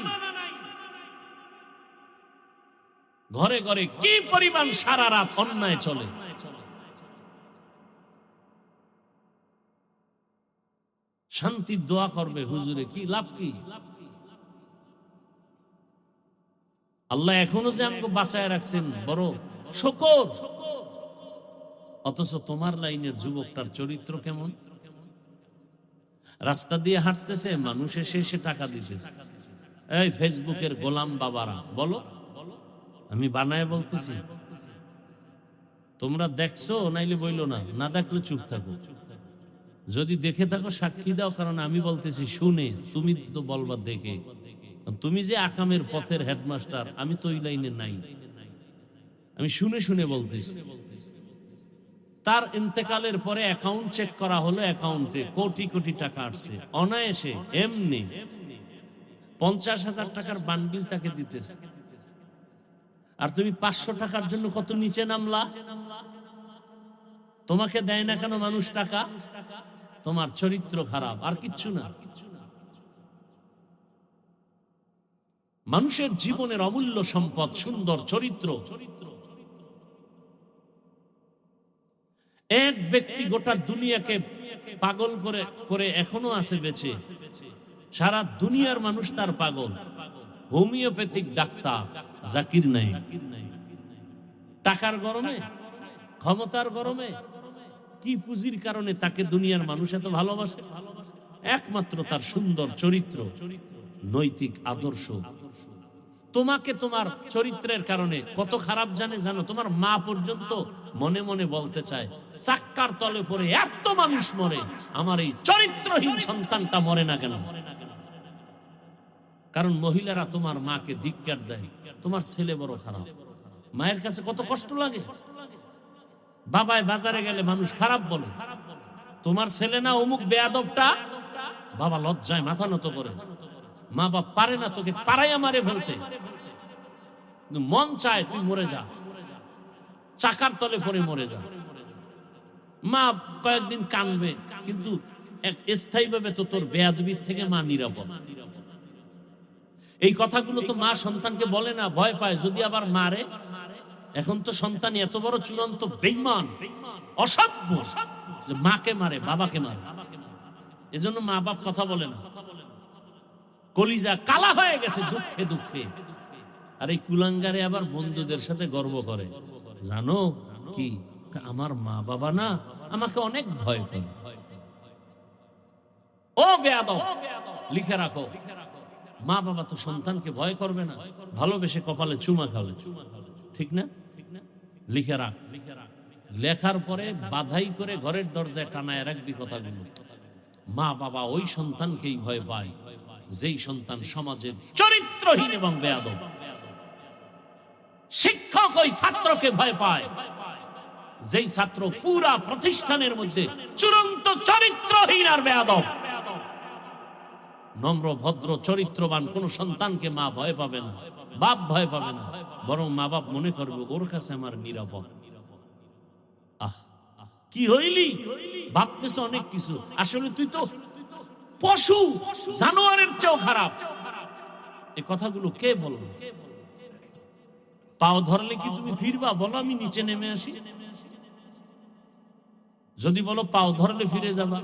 ঘরে ঘরে কি পরিমাণ সারা রাত অন্যায় চলে। শান্তির দোয়া করবে হুজুরে, কি লাভ? কি আল্লাহ এখনো যে আমাকে বাঁচায় রাখছেন, বড় শুকর। অথচ তোমার লাইনের যুবকটার চরিত্র কেমন? রাস্তা দিয়ে হাঁটতেছে, মানুষ এসে এসে টাকা দিতেছে। এই ফেসবুকের গোলাম বাবারা বলো, আমি বানায় বলতেছি, তোমরা দেখছো নাইলে বইলো না, না দেখলে চুপ থাকো। যদি দেখে থাকো সাক্ষী দাও, কারণ আমি বলতেছি শুনে, তুমি তো বলবা দেখে। তুমি যে আকামের পথের হেডমাস্টার, আমি তো ওই লাইনে নাই, আমি শুনে শুনে বলতেছি। তার ইন্তেকালের পরে অ্যাকাউন্ট চেক করা হলো, অ্যাকাউন্টে কোটি কোটি টাকা আসছে অনায়াসে, এমনি 50,000 টাকার বান্ডিল তাকে দিতেছে। আর তুমি 500 টাকার জন্য কত নিচে নামলা। তোমাকে দেয় না কেন মানুষ টাকা? তোমার চরিত্র খারাপ, আর কিচ্ছু না। মানুষের জীবনের অমূল্য সম্পদ সুন্দর চরিত্র। এক ব্যক্তি গোটা দুনিয়াকে পাগল করে করে এখনো আছে বেঁচে, সারা দুনিয়ার মানুষ তার পাগল, হোমিওপ্যাথিক ডাক্তার জাকির নায়েক। টাকার গরমে, ক্ষমতার গরমে, কি পুঁজির কারণে তাকে দুনিয়ার মানুষ এত ভালোবাসে? একমাত্র তার সুন্দর চরিত্র, নৈতিক আদর্শ। তোমাকে তোমার চরিত্রের কারণে কত খারাপ জানো? তোমার মা পর্যন্ত মনে মনে বলতে চায়, চাক্কার তলে পড়ে এত মানুষ মরে, আমার এই চরিত্রহীন সন্তানটা মরে না কেন? কারণ মহিলারা তোমার মাকে ধিক্কার দেয়, তোমার ছেলে বড় খারাপ। মায়ের কাছে কত কষ্ট লাগে। বাবায় বাজারে গেলে মানুষ খারাপ বলে, তোমার ছেলে না অমুক বেয়াদবটা, বাবা লজ্জায় মাথা নত করে। মা বাপ পারে না তোকে পাড়াইয়া মারে ফেলতে, মন চায় তুই মরে যা, চাকার তলে পড়ে মরে যা। মা কয়েকদিন কানবে, কিন্তু স্থায়ীভাবে তো তোর বেয়াদবির থেকে মা নিরাপদ। এই কথাগুলো তো মা সন্তানকে বলে না, ভয় পায় যদি আবার মারে। এখন তো সন্তান এত বড় চূড়ান্ত বেঈমান, অসভ্য, যে মাকে মারে, বাবাকে মারে। এজন্য মা বাপ কথা বলে না, কলিজা কালা হয়ে গেছে দুঃখে দুঃখে। আর এই কুলাঙ্গারে আবার বন্ধুদের সাথে গর্ব করে, জানো কি, আমার মা বাবা না আমাকে অনেক ভয় করে। ও বেয়াদব, লিখে রাখো, মা বাবা তো সন্তানকে ভয় করবে না, ভালোবেসে কপালে চুমা খাবে, ঠিক না? লিখে রাখ। লেখার পরে বাধাই করে ঘরের দরজায় টানায় রাখবি কথাগুলো। মা বাবা ওই সন্তানকেই ভয় পায় যেই সন্তান সমাজের চরিত্রহীন এবং বেয়াদব। শিক্ষক ওই ছাত্রকে ভয় পায় যেই ছাত্র পুরা প্রতিষ্ঠানের মধ্যে চূড়ান্ত চরিত্রহীন আর বেয়াদব। নম্র ভদ্র চরিত্রবান কোন সন্তানকে মা ভয় পাবে না, বাপ ভয় পাবে না, বরং মা বাপ মনে করবে ওর কাছে আমার নিরাপদ। আহ, কি হইলি, ভাবতেছ অনেক কিছু, আসলে তুই তো পশু, জানোয়ারের চেয়েও খারাপ। এই কথাগুলো কে বলবে? পাও ধরলে কি তুমি ফিরবা? বলো আমি নিচে নেমে আসি। যদি বলো পাও ধরলে ফিরে যাবা,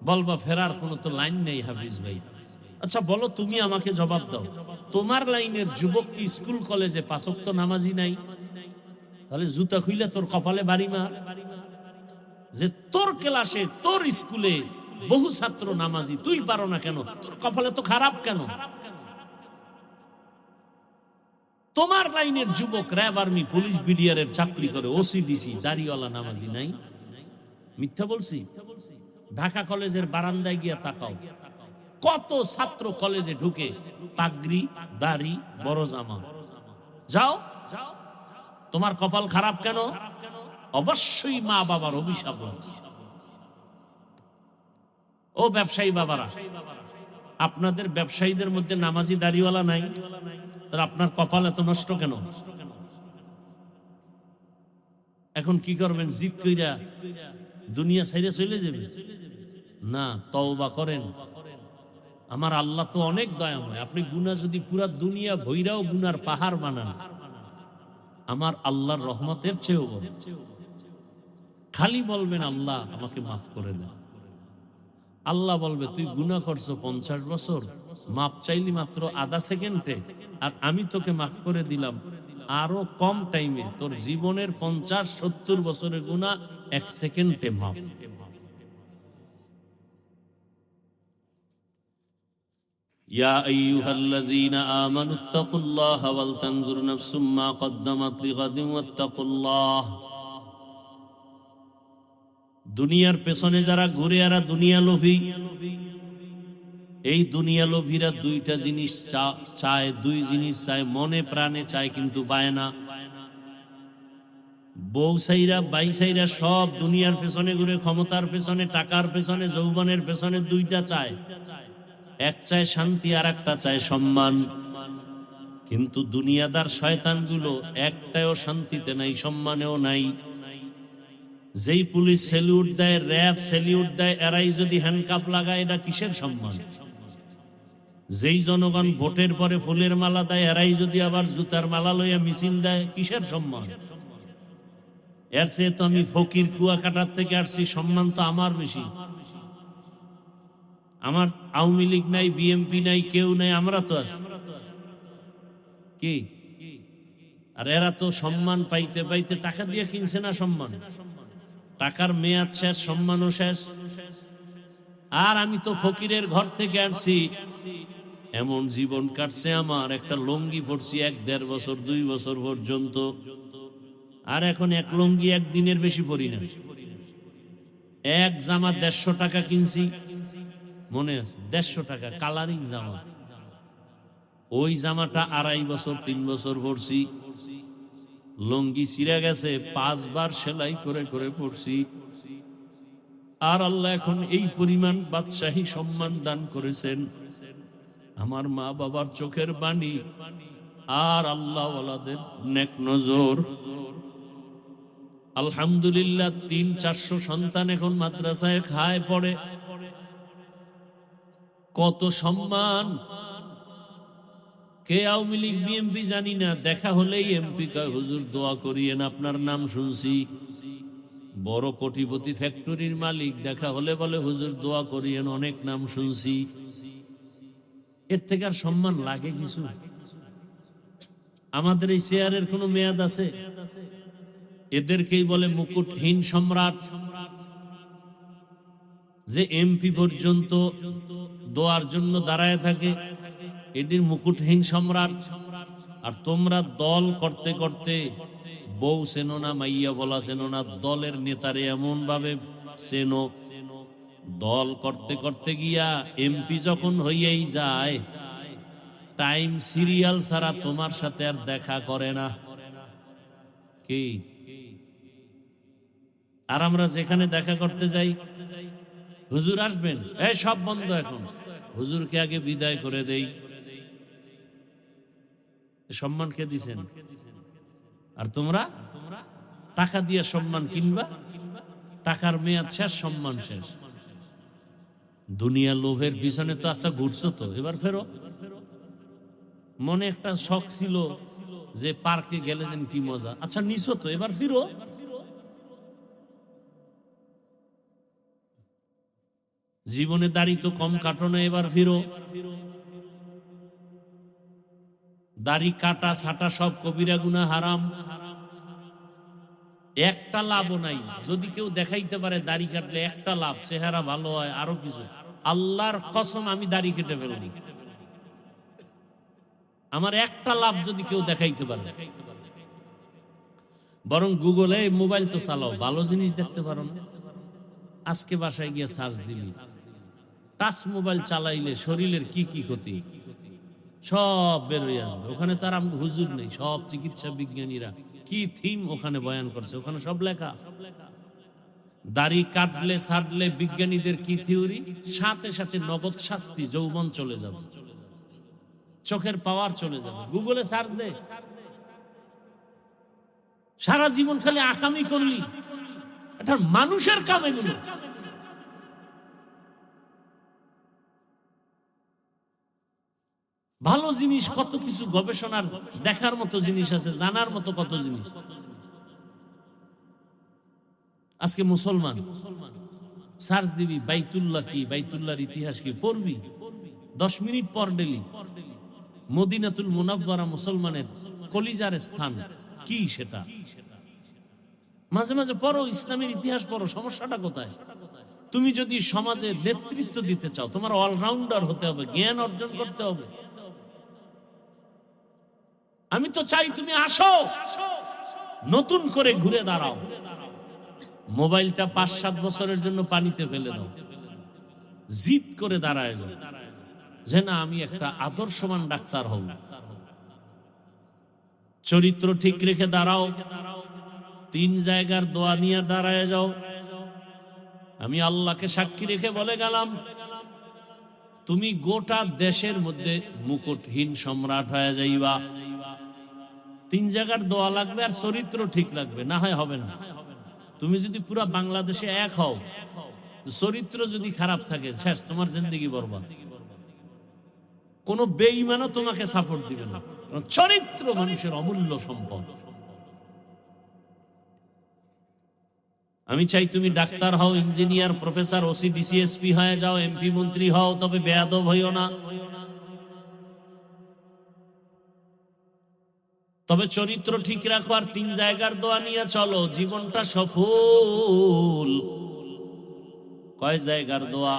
বলবা ফেরার কোনো তো লাইন নেই হাফিজ ভাই। আচ্ছা বলো, তুমি আমাকে জবাব দাও, তোমার লাইনের যুবক কি স্কুল কলেজে 5 ওয়াক্ত নামাজি নাই? তাহলে জুতা খুইলে তোর কপালে বাড়ি মার। যে তোর ক্লাসে, তোর স্কুলে বহু ছাত্র নামাজি, তুই পারো না কেন? তোর কপালে তো খারাপ কেন? তোমার লাইনের যুবক র্যাব, আর্মি, পুলিশ, বিডিআর এর চাকরি করে, ওসিডিসি, দাড়িওয়ালা নামাজি নাই? মিথ্যা বলছি? ঢাকা কলেজের বারান্দায় গিয়া তাকাও, কত ছাত্র কলেজে ঢুকে পাগড়ি, দাড়ি, বড় জামা। যাও, তোমার কপাল খারাপ কেন? অবশ্যই মা বাবার অভিশাপ আছে। ও ব্যবসায়ী বাবারা, আপনাদের ব্যবসায়ীদের মধ্যে নামাজি দাড়িওয়ালা নাই? আপনার কপাল এত নষ্ট কেন? এখন কি করবেন? জিদ কইরা দুনিয়া ছাইরা চলে যাবে? না, তওবা করেন। আমার আল্লাহ তো অনেক দয়াময়। আপনি গুনাহ যদি পুরা দুনিয়া ভৈরাও গুনার পাহাড় বানান, আমার আল্লাহর রহমতের চেয়েও বড়। খালি বলবেন আল্লাহ আমাকে মাফ করে দেন। আল্লাহ বলবে তুই গুনাহ করছো 50 বছর, মাপ চাইলি মাত্র আধা সেকেন্ডে, আর আমি তোকে মাফ করে দিলাম আরো কম টাইমে। তোর জীবনের 50-70 বছরের গুনাহ 1 সেকেন্ডে মাফ। ইয়া আইয়ুহাল্লাযীনা আমানুত্তাকুল্লাহা ওয়াল তানজুর নাফসুম মা কদ্দামাত লিগাদিন ওয়াত্তাকুল্লাহ। দুনিয়ার পেছনে যারা ঘুরে, এরা দুনিয়া লোভী। এই দুনিয়া লোভীরা দুইটা জিনিস চায়, দুই জিনিস চায়, মনে প্রাণে চায় কিন্তু পায় না। বউ সাইরা, বাই সাইরা সব দুনিয়ার পেছনে ঘুরে, ক্ষমতার পেছনে, টাকার পেছনে, যৌবনের পেছনে, দুইটা চায়। এক চায় শান্তি, আর একটা চায় সম্মান। কিন্তু দুনিয়াদার শয়তানগুলো একটাও শান্তিতে নাই, সম্মানেও নাই। যেই পুলিশ সেলিউট দেয়, র্যাব সেলিউট দেয়, এরাই যদি হ্যান্ডকাপ লাগায়, এটা কিসের সম্মান? যেই জনগণ ভোটের পরে ফুলের মালা দেয়, এরাই যদি আবার জুতার মালা লইয়া মিছিল দেয়, কিসের সম্মান? এর চেয়ে তো আমি ফকির কুয়াকাটার থেকে আসছি, সম্মান তো আমার বেশি। আমার আওয়ামী লীগ নাই, বিএমপি নাই, কেউ নাই, আমরা তো আছি কি। আর এরা তো সম্মান পাইতে পাইতে টাকা দিয়ে কিনছে না সম্মান, টাকার মেয়াদ শেষ, সম্মানও শেষ। আর আমি তো ফকিরের ঘর থেকে আসছি, এমন জীবন কাটছে আমার, একটা লুঙ্গি পরছি 1-1.5 বছর 2 বছর পর্যন্ত, আর এখন এক লুঙ্গি একদিনের বেশি পরি না। এক জামা 150 টাকা কিনছি, মনে আছে, 150 টাকা কালারিং জামা। ওই জামাটা 2.5 বছর 3 বছর পরছি, লুঙ্গি ছিঁড়ে গেছে, 5 বার সেলাই করে করে পরছি। আর আল্লাহ এখন এই পরিমাণ বাদশাহী সম্মান দান করেছেন, আমার মা বাবার চোখের পানি আর আল্লাহ ওয়ালাদের নেক নজর। আলহামদুলিল্লাহ 300-400 সন্তান এখন মাদ্রাসায় খায় পড়ে, কত সম্মান। কে আওয়ামী লীগ বিএমপি জানি না, দেখা হলেই এমপি কয় হুজুর দোয়া করিয়েন, আপনার নাম শুনছি। বড় কোটিপতি ফ্যাক্টরির মালিক, দেখা হলে বলে হুজুর দোয়া করিয়েন, অনেক নাম শুনছি। এর থেকে আর সম্মান লাগে কিছু? আমাদের এই চেয়ারের কোনো মেয়াদ আছে? এদেরকেই বলে মুকুটহীন সম্রাট, যে এমপি পর্যন্ত দোয়ার জন্য দাঁড়ায় থাকে, এটির মুকুটহীন সম্রাট। আর তোমরা দল করতে করতে বউ চেনো না, মাইয়া বলা চেনো না, দলের নেতারে এমন ভাবে চেনো, দল করতে করতে গিয়া এমপি যখন হইয়াই যায়, টাইম সিরিয়াল ছাড়া তোমার সাথে আর দেখা করে না। কি? আর আমরা যেখানে দেখা করতে যাই, হুজুর আসবেন, এই সব বন্ধ এখন, হুজুরকে আগে বিদায় করে দেই। সম্মান কে দিছেন? আর তোমরা টাকা দিয়ে সম্মান কিনবা, টাকার মেয়াদ শেষ, সম্মান শেষ। দুনিয়া লোভের পিছনে তো আচ্ছা ঘুরছো, তো এবার ফেরো। মনে একটা শখ ছিল যে পার্কে গেলে যেন কি মজা, আচ্ছা নিছো তো, এবার ফিরো। জীবনে দাড়ি তো কম কাটো না, এবার ফিরো। দাড়ি কাটা ছাটা সব কবিরা গুনাহ, হারাম। একটা লাভও নাই। যদি কেউ দেখাইতে পারে দাড়ি কাটলে একটা লাভ, চেহারা ভালো হয়, আরো কিছু, আল্লাহর কসম আমি দাড়ি কেটে ফেলবো। আমার একটা লাভ যদি কেউ দেখাইতে পারে, বরং গুগলে মোবাইল তো চালাও, ভালো জিনিস দেখতে পারো না। আজকে বাসায় গিয়ে সার্চ দিলি, টাচ মোবাইল চালাইলে শরীরের কি কি ক্ষতি সব বের হয়ে আসবে। ওখানে তার হুজুর নেই, সব চিকিৎসা বিজ্ঞানীরা কি থিম ওখানে বয়ান করছে, ওখানে সব লেখা। দাড়ি কাটলে ছাড়লে বিজ্ঞানীদের কি থিওরি, সাথে সাথে নগদ শাস্তি, যৌবন চলে যাবে, চোখের পাওয়ার চলে যাবে। গুগলে সার্চ দে, সারা জীবন খালি আকামি করলি, এটা মানুষের কাম এগুলো। ভালো জিনিস কত কিছু, গবেষণার দেখার মতো জিনিস আছে, জানার মতো কত জিনিস। আজকে মুসলমান সার্চ দিবি বাইতুল্লাহ কি, বাইতুল্লাহর ইতিহাস কি, পড়বি 10 মিনিট পর ডেলি। মদিনাতুল মুনাওয়ারা মুসলমানের কলিজার স্থান, কি সেটা মাঝে মাঝে পড়ো, ইসলামের ইতিহাস পড়ো। সমস্যাটা কোথায়? তুমি যদি সমাজে নেতৃত্ব দিতে চাও, তোমার অলরাউন্ডার হতে হবে, জ্ঞান অর্জন করতে হবে। আমি তো চাই তুমি আসো, নতুন করে ঘুরে দাঁড়াও। মোবাইলটা 5-7 বছরের জন্য পানিতে ফেলে দাও, জিদ করে দাঁড়ায় যাও যে না আমি একটা আদর্শবান ডাক্তার হব। চরিত্র ঠিক রেখে দাঁড়াও, 3 জায়গার দোয়া নিয়ে দাঁড়ায় যাও। আমি আল্লাহকে সাক্ষী রেখে বলে গেলাম, তুমি গোটা দেশের মধ্যে মুকুটহীন সম্রাট হয়ে যাইবা। 3 জায়গার দোয়া লাগবে আর চরিত্র ঠিক লাগবে, না হয় হবে না। তুমি যদি পুরা বাংলাদেশে এক হও, চরিত্র যদি খারাপ থাকে, শেষ, তোমার জিন্দেগি বরবাদ। কোন বেঈমানও তোমাকে সাপোর্ট দিবে না, চরিত্র মানুষের অমূল্য সম্পদ। আমি চাই তুমি ডাক্তার হও, ইঞ্জিনিয়ার, প্রফেসর, ওসি, ডিসিএসপি হয়ে যাও, এমপি মন্ত্রী হও, তবে বেয়াদব হইও না। তবে চরিত্র ঠিক রাখো আর 3 জায়গার দোয়া নিয়ে চলো, জীবনটা সফল। কয় জায়গার দোয়া?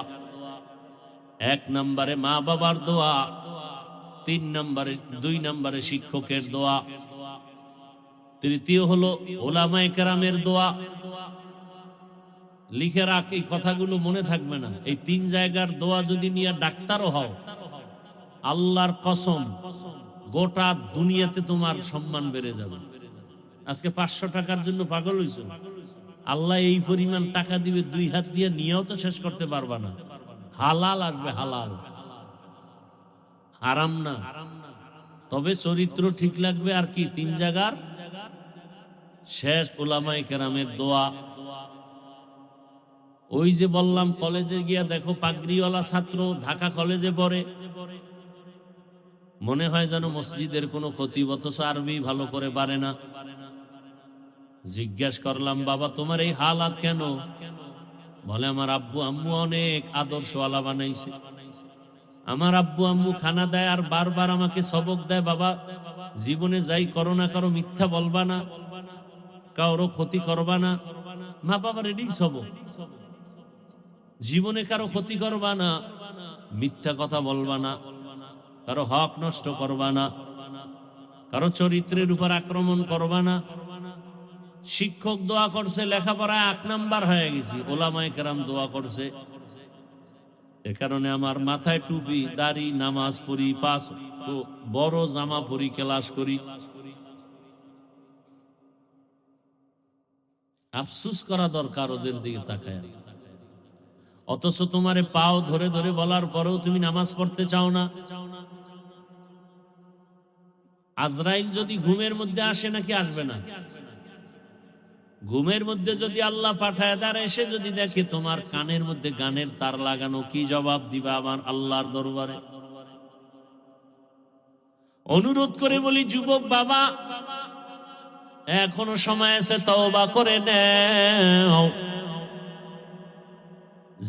1 নম্বরে মা বাবার দোয়া, 2 নম্বরে শিক্ষকের দোয়া, তৃতীয় হলো ওলামায়ে কেরামের দোয়া। লিখে রাখ, এই কথাগুলো মনে থাকবে না। এই 3 জায়গার দোয়া যদি নিয়ে ডাক্তারও হও, আল্লাহর কসম গোটা দুনিয়াতে তোমার সম্মান বেড়ে যাবে। আজকে 500 টাকার জন্য পাগল হইছো, আল্লাহ এই পরিমাণ টাকা দিবে, 2 হাত দিয়ে নিয়েও তো শেষ করতে পারবা না। হালাল আসবে, হালাল, হারাম না। তবে চরিত্র ঠিক লাগবে। আর কি? 3 জায়গার শেষ ওলামায়ে কেরামের দোয়া। ওই যে বললাম, কলেজে গিয়া দেখো পাগড়িওয়ালা ছাত্র ঢাকা কলেজে পড়ে, মনে হয় যেন মসজিদের কোনো খতিব, অথচ আরবি ভালো করে পারে না। জিজ্ঞাসা করলাম, বাবা তোমার এই হালাত কেন? বলে, আমার আব্বু আম্মু অনেক আদর্শওয়ালা বানাইছে। আমার আব্বু আম্মু খানা দেয় আর বারবার আমাকে সবক দেয়, বাবা জীবনে যাই করো না করো মিথ্যা বলবা না, কারো ক্ষতি করবা না। মা বাবার এটাই সবক, জীবনে কারো ক্ষতি করবা না, মিথ্যা কথা বলবা না, কারো হক নষ্ট করবা না, কারো চরিত্রের উপর আক্রমণ করবা না। শিক্ষক দোয়া করছে, লেখাপড়ায় 1 নাম্বার হয়ে গেছি, ওলামায়ে কেরাম দোয়া করছে। এ কারণে আমার মাথায় টুপি, দাড়ি, নামাজ পড়ি, 5 বড় জামা পরি, ক্লাস করি। আফসুস করা দরকার ওদের দিকে তাকায়। অথচ তোমারে পাও ধরে ধরে বলার পরেও তুমি নামাজ পড়তে চাও না। আজরাইল যদি ঘুমের মধ্যে আসে, নাকি আসবে না? ঘুমের মধ্যে যদি আল্লাহ পাঠায়, তার এসে যদি দেখে তোমার কানের মধ্যে গানের তার লাগানো, কি জবাব দিবা আমার আল্লাহর দরবারে? অনুরোধ করে বলি, যুবক বাবা, এখনো সময় আছে, তওবা করে নাও।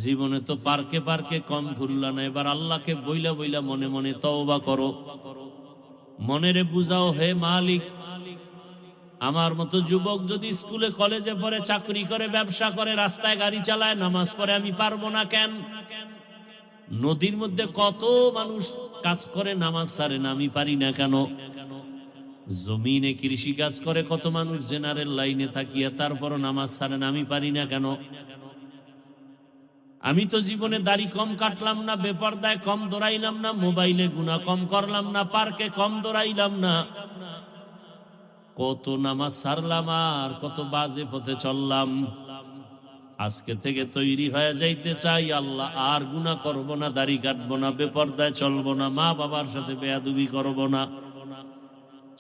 জীবনে তো পার্কে পার্কে কম ঘুরলা না, এবার আল্লাহকে বইলা বইলা মনে মনে তওবা করো। মনেরে বুঝাও, হে মালিক, আমার মতো যুবক যদি স্কুলে কলেজে পড়ে, চাকরি করে, ব্যবসা করে, রাস্তায় গাড়ি চালায়, নামাজ পড়ে, আমি পারবো না কেন? নদীর মধ্যে কত মানুষ কাজ করে, নামাজ ছাড়ে না, আমি পারি না কেন? জমিনে কৃষি কাজ করে কত মানুষ, জেনারেল লাইনে থাকিয়া তারপরও নামাজ ছাড়ে না, আমি পারি না কেন? আমি তো জীবনে দাড়ি কম কাটলাম না, বেপরদায় কম দৌড়াইলাম না, মোবাইলে গুনাহ কম করলাম না, পার্কে কম দৌড়াইলাম না, কত নামাজ ছাড়লাম আর কত বাজে পথে চললাম। আজকে থেকে তৈরি হয়ে যাইতে চাই, আল্লাহ আর গুনাহ করব না, দাড়ি কাটবো না, বেপরদায় চলবো না, মা বাবার সাথে বেয়াদবি করব না।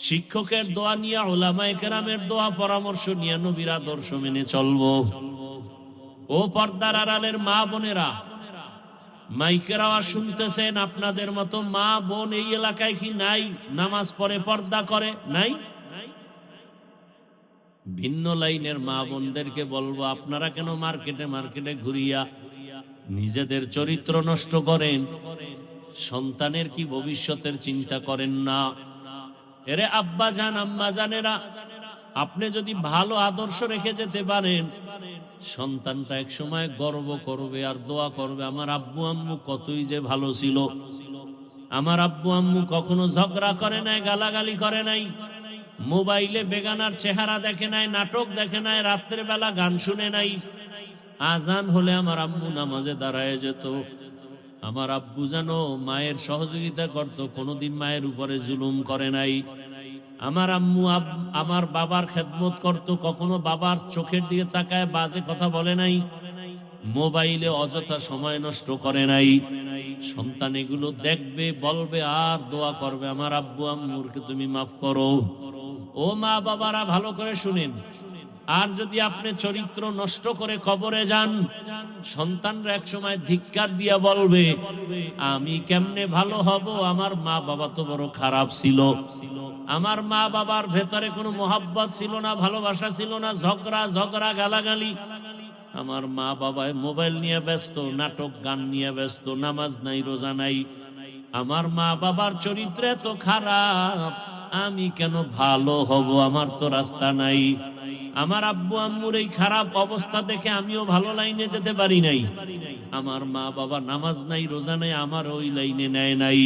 শিক্ষকের দোয়া নিয়ে, ওলামায়ে কেরামের দোয়া পরামর্শ নিয়ে নবীর আদর্শ মেনে চলবো। ও পর্দার আড়ালের মা বোনেরা, মাইকের আওয়াজ শুনতেছেন, আপনাদের মতো মা বোন এই এলাকায় কি নাই? নামাজ পড়ে, পর্দা করে? নাই? ভিন্ন লাইনের মা বোনদেরকে বলবো, আপনারা কেন মার্কেটে মার্কেটে ঘুরিয়া নিজেদের চরিত্র নষ্ট করেন? সন্তানের কি ভবিষ্যতের চিন্তা করেন না? এরে আব্বা জান, আম্মা জানেরা, আপনি যদি ভালো আদর্শ রেখে যেতে পারেন, সন্তানটা এক সময় গর্ব করবে আর দোয়া করবে, আমার আব্বু আম্মু কতই যে ভালো ছিল, আমার আব্বু আম্মু কখনো ঝগড়া করে নাই, গালাগালি করে নাই, মোবাইলে বেগানার চেহারা দেখে নাই, নাটক দেখে নাই, রাত্রের বেলা গান শুনে নাই, আজান হলে আমার আম্মু নামাজে দাঁড়ায় যেত, আমার আব্বু জানো মায়ের সহযোগিতা করত, কোনোদিন মায়ের উপরে জুলুম করে নাই, আমার আম্মু আমার বাবার খেদমত করত, কখনো বাবার চোখের দিকে তাকায় বাজে কথা বলে নাই, মোবাইলে অযথা সময় নষ্ট করে নাই। সন্তান এগুলো দেখবে, বলবে আর দোয়া করবে, আমার আব্বু আম্মুরকে তুমি মাফ করো। ও মা বাবারা, ভালো করে শুনেন, আর যদি আপনি চরিত্র নষ্ট করে কবরে যান, সন্তানরা এক সময় ধিক্কার দিয়া বলবে, আমি কেমনে ভালো হব, আমার মা বাবা তো বড় খারাপ ছিল, আমার মা বাবার ভেতরে কোনো মোহাব্বত ছিল না, ভালোবাসা ছিল না, ঝগড়া ঝগড়া, গালাগালি, আমার মা বাবায় মোবাইল নিয়ে ব্যস্ত, নাটক গান নিয়ে ব্যস্ত, নামাজ নাই, রোজা নাই। আমার মা বাবার চরিত্র এত খারাপ, আমি কেন ভালো হব? আমার তো রাস্তা নাই। আমার আব্বু আম্মুর এই খারাপ অবস্থা দেখে আমিও ভালো লাইনে যেতে পারি নাই। আমার মা বাবা নামাজ নাই, রোজা নাই, আমার ওই লাইনে নেয় নাই।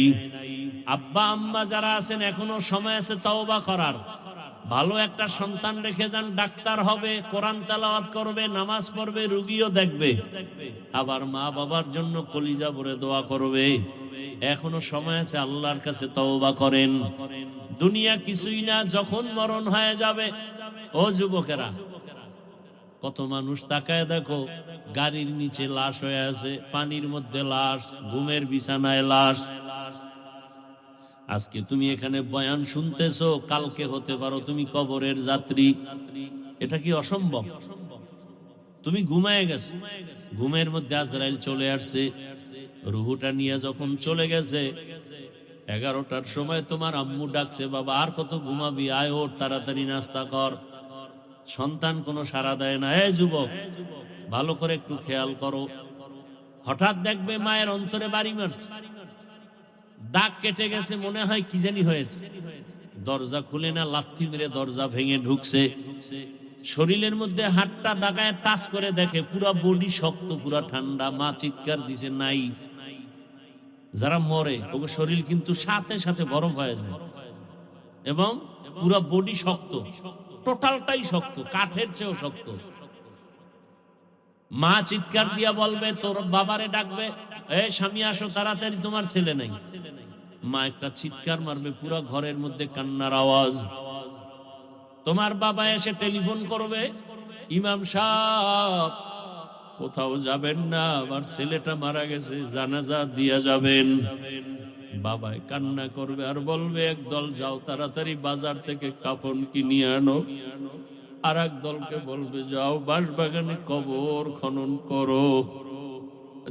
আব্বা আম্মা যারা আছেন এখনো সময় আছে তওবা করার। ভালো একটা সন্তান রেখে যান, ডাক্তার হবে, কোরআন তেলাওয়াত করবে, নামাজ পড়বে, রুগীও দেখবে, আবার মা বাবার জন্য কলিজা ভরে দোয়া করবে। এখনো সময় আছে, আল্লাহর কাছে তওবা করেন। দুনিয়া কিছুই না, যখন মরণ হয়ে যাবে। ও যুবকেরা, কত মানুষ তাকায় দেখো, গাড়ির নিচে লাশ হয়ে আছে, পানির মধ্যে লাশ, ঘুমের বিছানায় লাশ। আজকে তুমি এখানে বয়ান শুনতেছো, কালকে হতে পারো তুমি কবরের যাত্রী। এটা কি অসম্ভব? তুমি ঘুমায় গেছো, ঘুমের মধ্যে আজরাইল চলে আসছে, রুহুটা নিয়ে যখন চলে গেছে, 11টার সময় তোমার আম্মু ডাকছে, বাবা আর কত ঘুমাবি, আয় ওঠ, তাড়াতাড়ি নাস্তা কর। সন্তান কোনো সাড়া দেয় না। এই যুবক, ভালো করে একটু খেয়াল করো। হঠাৎ দেখবে মায়ের অন্তরে বাড়ি মারছে, দাগ কেটে গেছে, মনে হয় কি জানি হয়েছে। দরজা খুলে না, লাথি মেরে দরজা ভেঙে ঢুকছে। শরীরের মধ্যে হাতটা ডাকায় টাচ করে দেখে পুরা বডি শক্ত, পুরা ঠান্ডা। মা চিৎকার দিছে, নাই। যারা মরে ওকে শরীর কিন্তু সাথে সাথে বরফ হয়ে যায় এবং পুরা বডি শক্ত, টোটালটাই শক্ত, কাঠের চেয়েও শক্ত। মা চিৎকার দিয়া বলবে, তোর বাবারে ডাকবে, এ স্বামী আসো তাড়াতাড়ি, তোমার ছেলে নাই। মা একটা চিৎকার মারবে, পুরা ঘরের মধ্যে কান্নার আওয়াজ। তোমার বাবা এসে টেলিফোন করবে, ইমাম সাহেব কোথাও যাবেন না, আমার ছেলেটা মারা গেছে, জানাজা দিয়া যাবেন। বাবাই কান্না করবে আর বলবে, একদল যাও তাড়াতাড়ি বাজার থেকে কাফন কিনে আনো, আর এক দলকে বলবে যাও বাঁশবাগানে কবর খনন করো।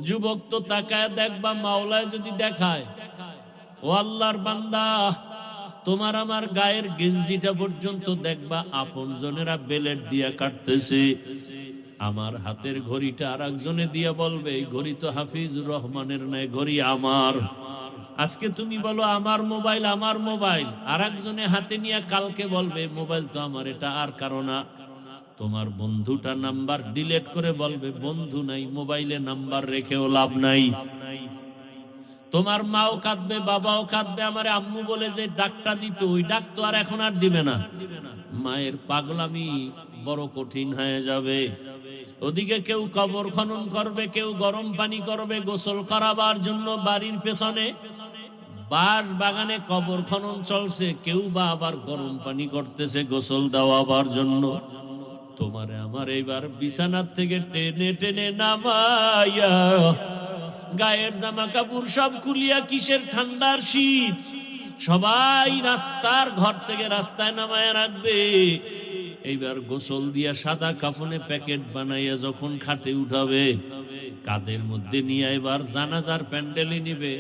যুবক তো তাকায় দেখবা, মাওলায় যদি দেখায়, ও আল্লাহর বান্দা, তোমার আমার গায়ের গেঞ্জিটা পর্যন্ত দেখবা আপন জনেরা বেলেট দিয়া কাটতেছে। আমার হাতের ঘড়িটা আর একজনে দিয়া বলবে, এই ঘড়ি তো হাফিজুর রহমানের নাই, ঘড়ি আমার। আজকে তুমি বলো আমার মোবাইল, আমার মোবাইল, আর একজনে হাতে নিয়ে কালকে বলবে মোবাইল তো আমার, এটা আর কারো না। তোমার বন্ধুটা নাম্বার ডিলিট করে বলবে বন্ধু নাই, মোবাইলে নাম্বার রেখেও লাভ নাই। তোমার মাও কাঁদবে, বাবাও কাঁদবে, আমারে আম্মু বলে যে ডাকটা দিত, ওই ডাক তো আর এখন আর দিবে না। মায়ের পাগলামি বড় কঠিন হয়ে যাবে। ওদিকে কেউ কবর খনন করবে, কেউ গরম পানি করবে গোসল করাবার জন্য। বাড়ির পেছনে বাঁশ বাগানে কবর খনন চলছে, কেউ বা আবার গরম পানি করতেছে গোসল দেওয়াবার জন্য। তোমারে আমার এইবার বিছানার থেকে টেনে টেনে নামাইয়া, গায়ের জামা কাপড় সব খুলিয়া, কিসের ঠান্ডার শীত, সবাই রাস্তার ঘর থেকে রাস্তায় নামায় রাখবে। এইবার গোসল দিয়া সাদা কাফনে প্যাকেট বানাইয়া যখন খাটে উঠাবে, কাদের মধ্যে নিয়ে এবার জানাজার প্যান্ডেলে নিবে।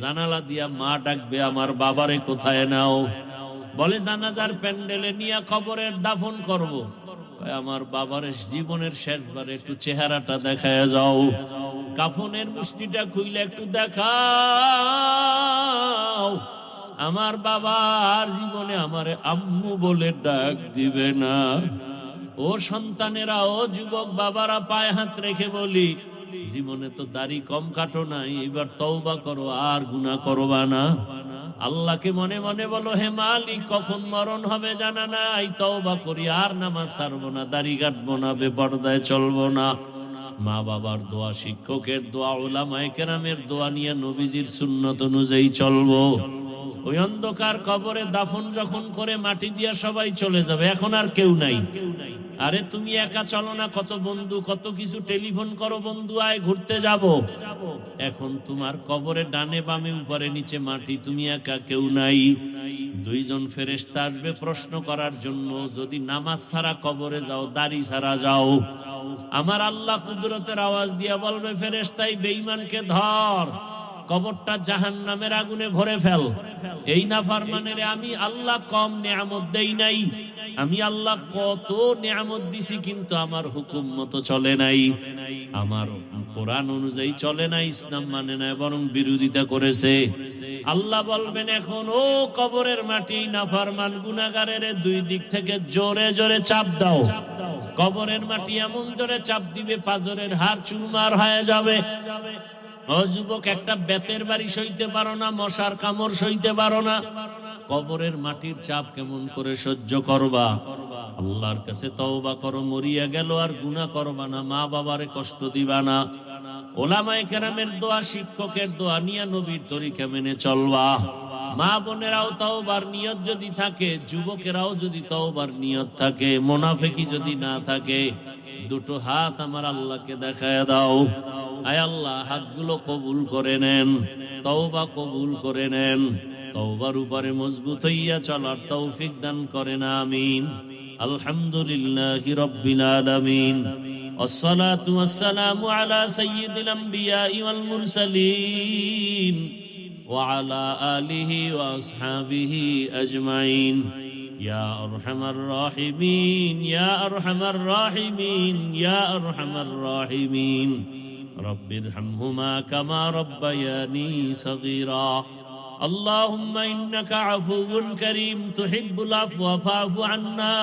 জানালা দিয়া মা ডাকবে, আমার বাবারে কোথায় নাও? বলে জানাজার প্যান্ডেলে নিয়ে কবরের দাফন করব। আমার বাবার জীবনের শেষবার একটু চেহারাটা দেখায় যাও, কাফনের মুষ্টিটা খুইলে একটু দেখাও। আমার বাবা আর জীবনে আমারে আম্মু বলে ডাক দিবে না। ও সন্তানেরা, ও যুবক বাবারা, পায়ে হাত রেখে বলি, জীবনে তো দাড়ি কম কাটো নাই, এবার তওবা করো, আর গুনাহ করবা না। আল্লাহকে মনে মনে বলো, হে মালিক, কখন মরণ হবে জানা নাই, তওবা করি, আর নামাজ ছাড়বো না, দাড়ি কাটবো না, বেপরদায় চলবো না। মা বাবার দোয়া, শিক্ষকের দোয়া, উলামায়ে কেরামের দোয়া নিয়ে নবীজির সুন্নত অনুযায়ী চলবো। ওই অন্ধকার কবরে দাফন যখন করে মাটি দিয়া সবাই চলে যাবে, এখন আর কেউ নাই। আরে তুমি একা চলো না, কত বন্ধু, কত কিছু টেলিফোন করো, বন্ধু আয় ঘুরতে যাব। এখন তোমার কবরে ডানে বামে উপরে নিচে মাটি, তুমি একা, কেউ নাই। দুইজন ফেরেশতা আসবে প্রশ্ন করার জন্য, যদি নামাজ ছাড়া কবরে যাও, দাড়ি ছাড়া যাও। আমার আল্লাহ কুদরতের আওয়াজ দিয়া বলবে, ফেরেশতাই বেঈমানকে ধর। কবরটা জাহান্নামের আগুনে ভরে ফেল। এই নাফরমানের আমি আল্লাহ কম নিয়ামত দেই নাই, আমি আল্লাহ কত নিয়ামত দিছি, কিন্তু আমার হুকুম মতো চলে নাই, আমার কোরআন অনুযায়ী চলে নাই, ইসলাম মানে না, বরং বিরোধিতা করেছে। আল্লাহ বলবেন এখন ও কবরের মাটি, নাফরমান গুনাহগারের দুই দিক থেকে জোরে জোরে চাপ দাও। কবরের মাটি এমন জোরে চাপ দিবে পাজরের হাড় চুরমার হয়ে যাবে। ও যুবক, একটা বেতের বাড়ি সইতে পারো না, মশার কামড় সইতে পারো না, কবরের মাটির চাপ কেমন করে সহ্য করবা? আল্লাহর কাছে তওবা করো, মরিয়া গেল আর গুনাহ করবা না, মা বাবারে কষ্ট দিবা না, ওলামায়ে কেরামের দোয়া, শিক্ষকের দোয়া নিয়ে নবীর তরিকা মেনে চলবা। মা বোনেরাও তওবার নিয়ত যদি থাকে, যুবকেরাও যদি তওবার নিয়ত থাকে, মুনাফিকি যদি না থাকে, দুটো হাত আমার আল্লাহকে দেখায় দাও। আয় আল্লাহ, হাতগুলো কবুল করে নেন, তওবা কবুল করে নেন, তওবার উপরে মজবুত হইয়া চলার তৌফিক দান করেন, আমিন। আলহামদুলিল্লাহি রাব্বিল আলামিন, ওয়াসসালাতু ওয়াসসালামু আলা সাইয়্যিদিল আমবিয়াই ওয়াল মুরসালিন ওয়া আলা আলিহি ওয়া আসহাবিহি আজমাইন। ইয়া আরহামার রাহিমিন, ইয়া আরহামার রাহিমিন, ইয়া আরহামার রাহিমিন। রব্বিরহামহুমা কামা রব্বায়ানি সগীরা। আল্লাহুম্মা ইন্নাকা আফুউন কারীম তুহিব্বুল আফওয়া ফা'ফু আন্না।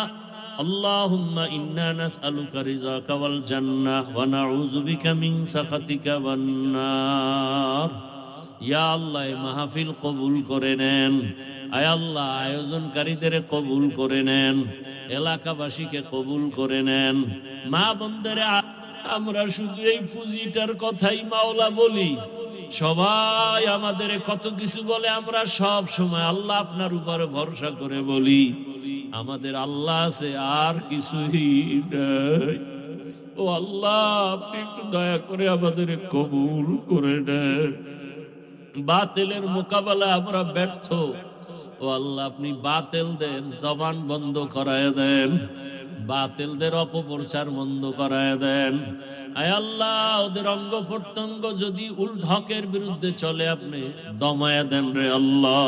আল্লাহুম্মা ইন্না নাসআলুকা রিযাকা ওয়াল জান্নাহ ওয়া নাউযু বিকা মিন সাখাতিকা ওয়ান নার। ইয়া আল্লাহ, এই মাহফিল কবুল করে নেন। আয় আল্লাহ, আয়োজনকারীদের কবুল করে নেন, এলাকাবাসীকে কবুল করে নেন। মা বোনদের, আমরা শুধু এই পুঁজিটার কথাই মাওলা বলি, সবাই আমাদের কত কিছু বলে, আমরা সব সময় আল্লাহ আপনার উপরে ভরসা করে বলি আমাদের আল্লাহ আছে, আর কিছুই নাই। ও আল্লাহ, আপনি একটু দয়া করে আমাদের কবুল করে নেন। বাতিলের মোকাবেলা আমরা ব্যর্থ, ও আল্লাহ আপনি বাতিলদের জবান বন্ধ করায় দেন, বাতিলদের অপপ্রচার বন্ধ করায় দেন। আয় আল্লাহ, ওদের অঙ্গ প্রত্যঙ্গ যদি উল্ট হকের বিরুদ্ধে চলে, আপনি দমায়া দেন রে আল্লাহ।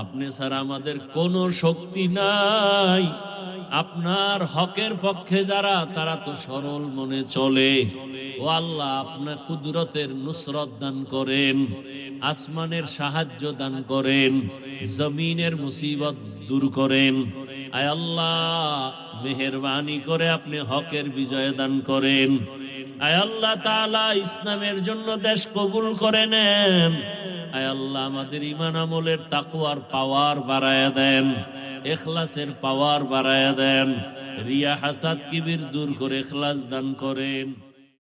আপনি ছাড়া আমাদের কোনো শক্তি নাই। আপনার হকের পক্ষে যারা, তারা তো সরল মনে চলে। ও আল্লাহ, আপনার কুদরতের নুসরত দান করেন, আসমানের সাহায্য দান করেন, জমিনের মুসিবত দূর করেন। আয় আল্লাহ, মেহেরবানি করে আপনি হকের বিজয় দান করেন। আয় আল্লাহ তাআলা, ইসলামের জন্য দেশ কবুল করে নেন। আয় আল্লাহ, আমাদের ঈমান আমলের তাকওয়ার পাওয়ার বাড়ায়া দেন, ইখলাসের পাওয়ার বাড়ায়া দেন, রিয়া হাসাদ কিবির দূর করে ইখলাস দান করেন।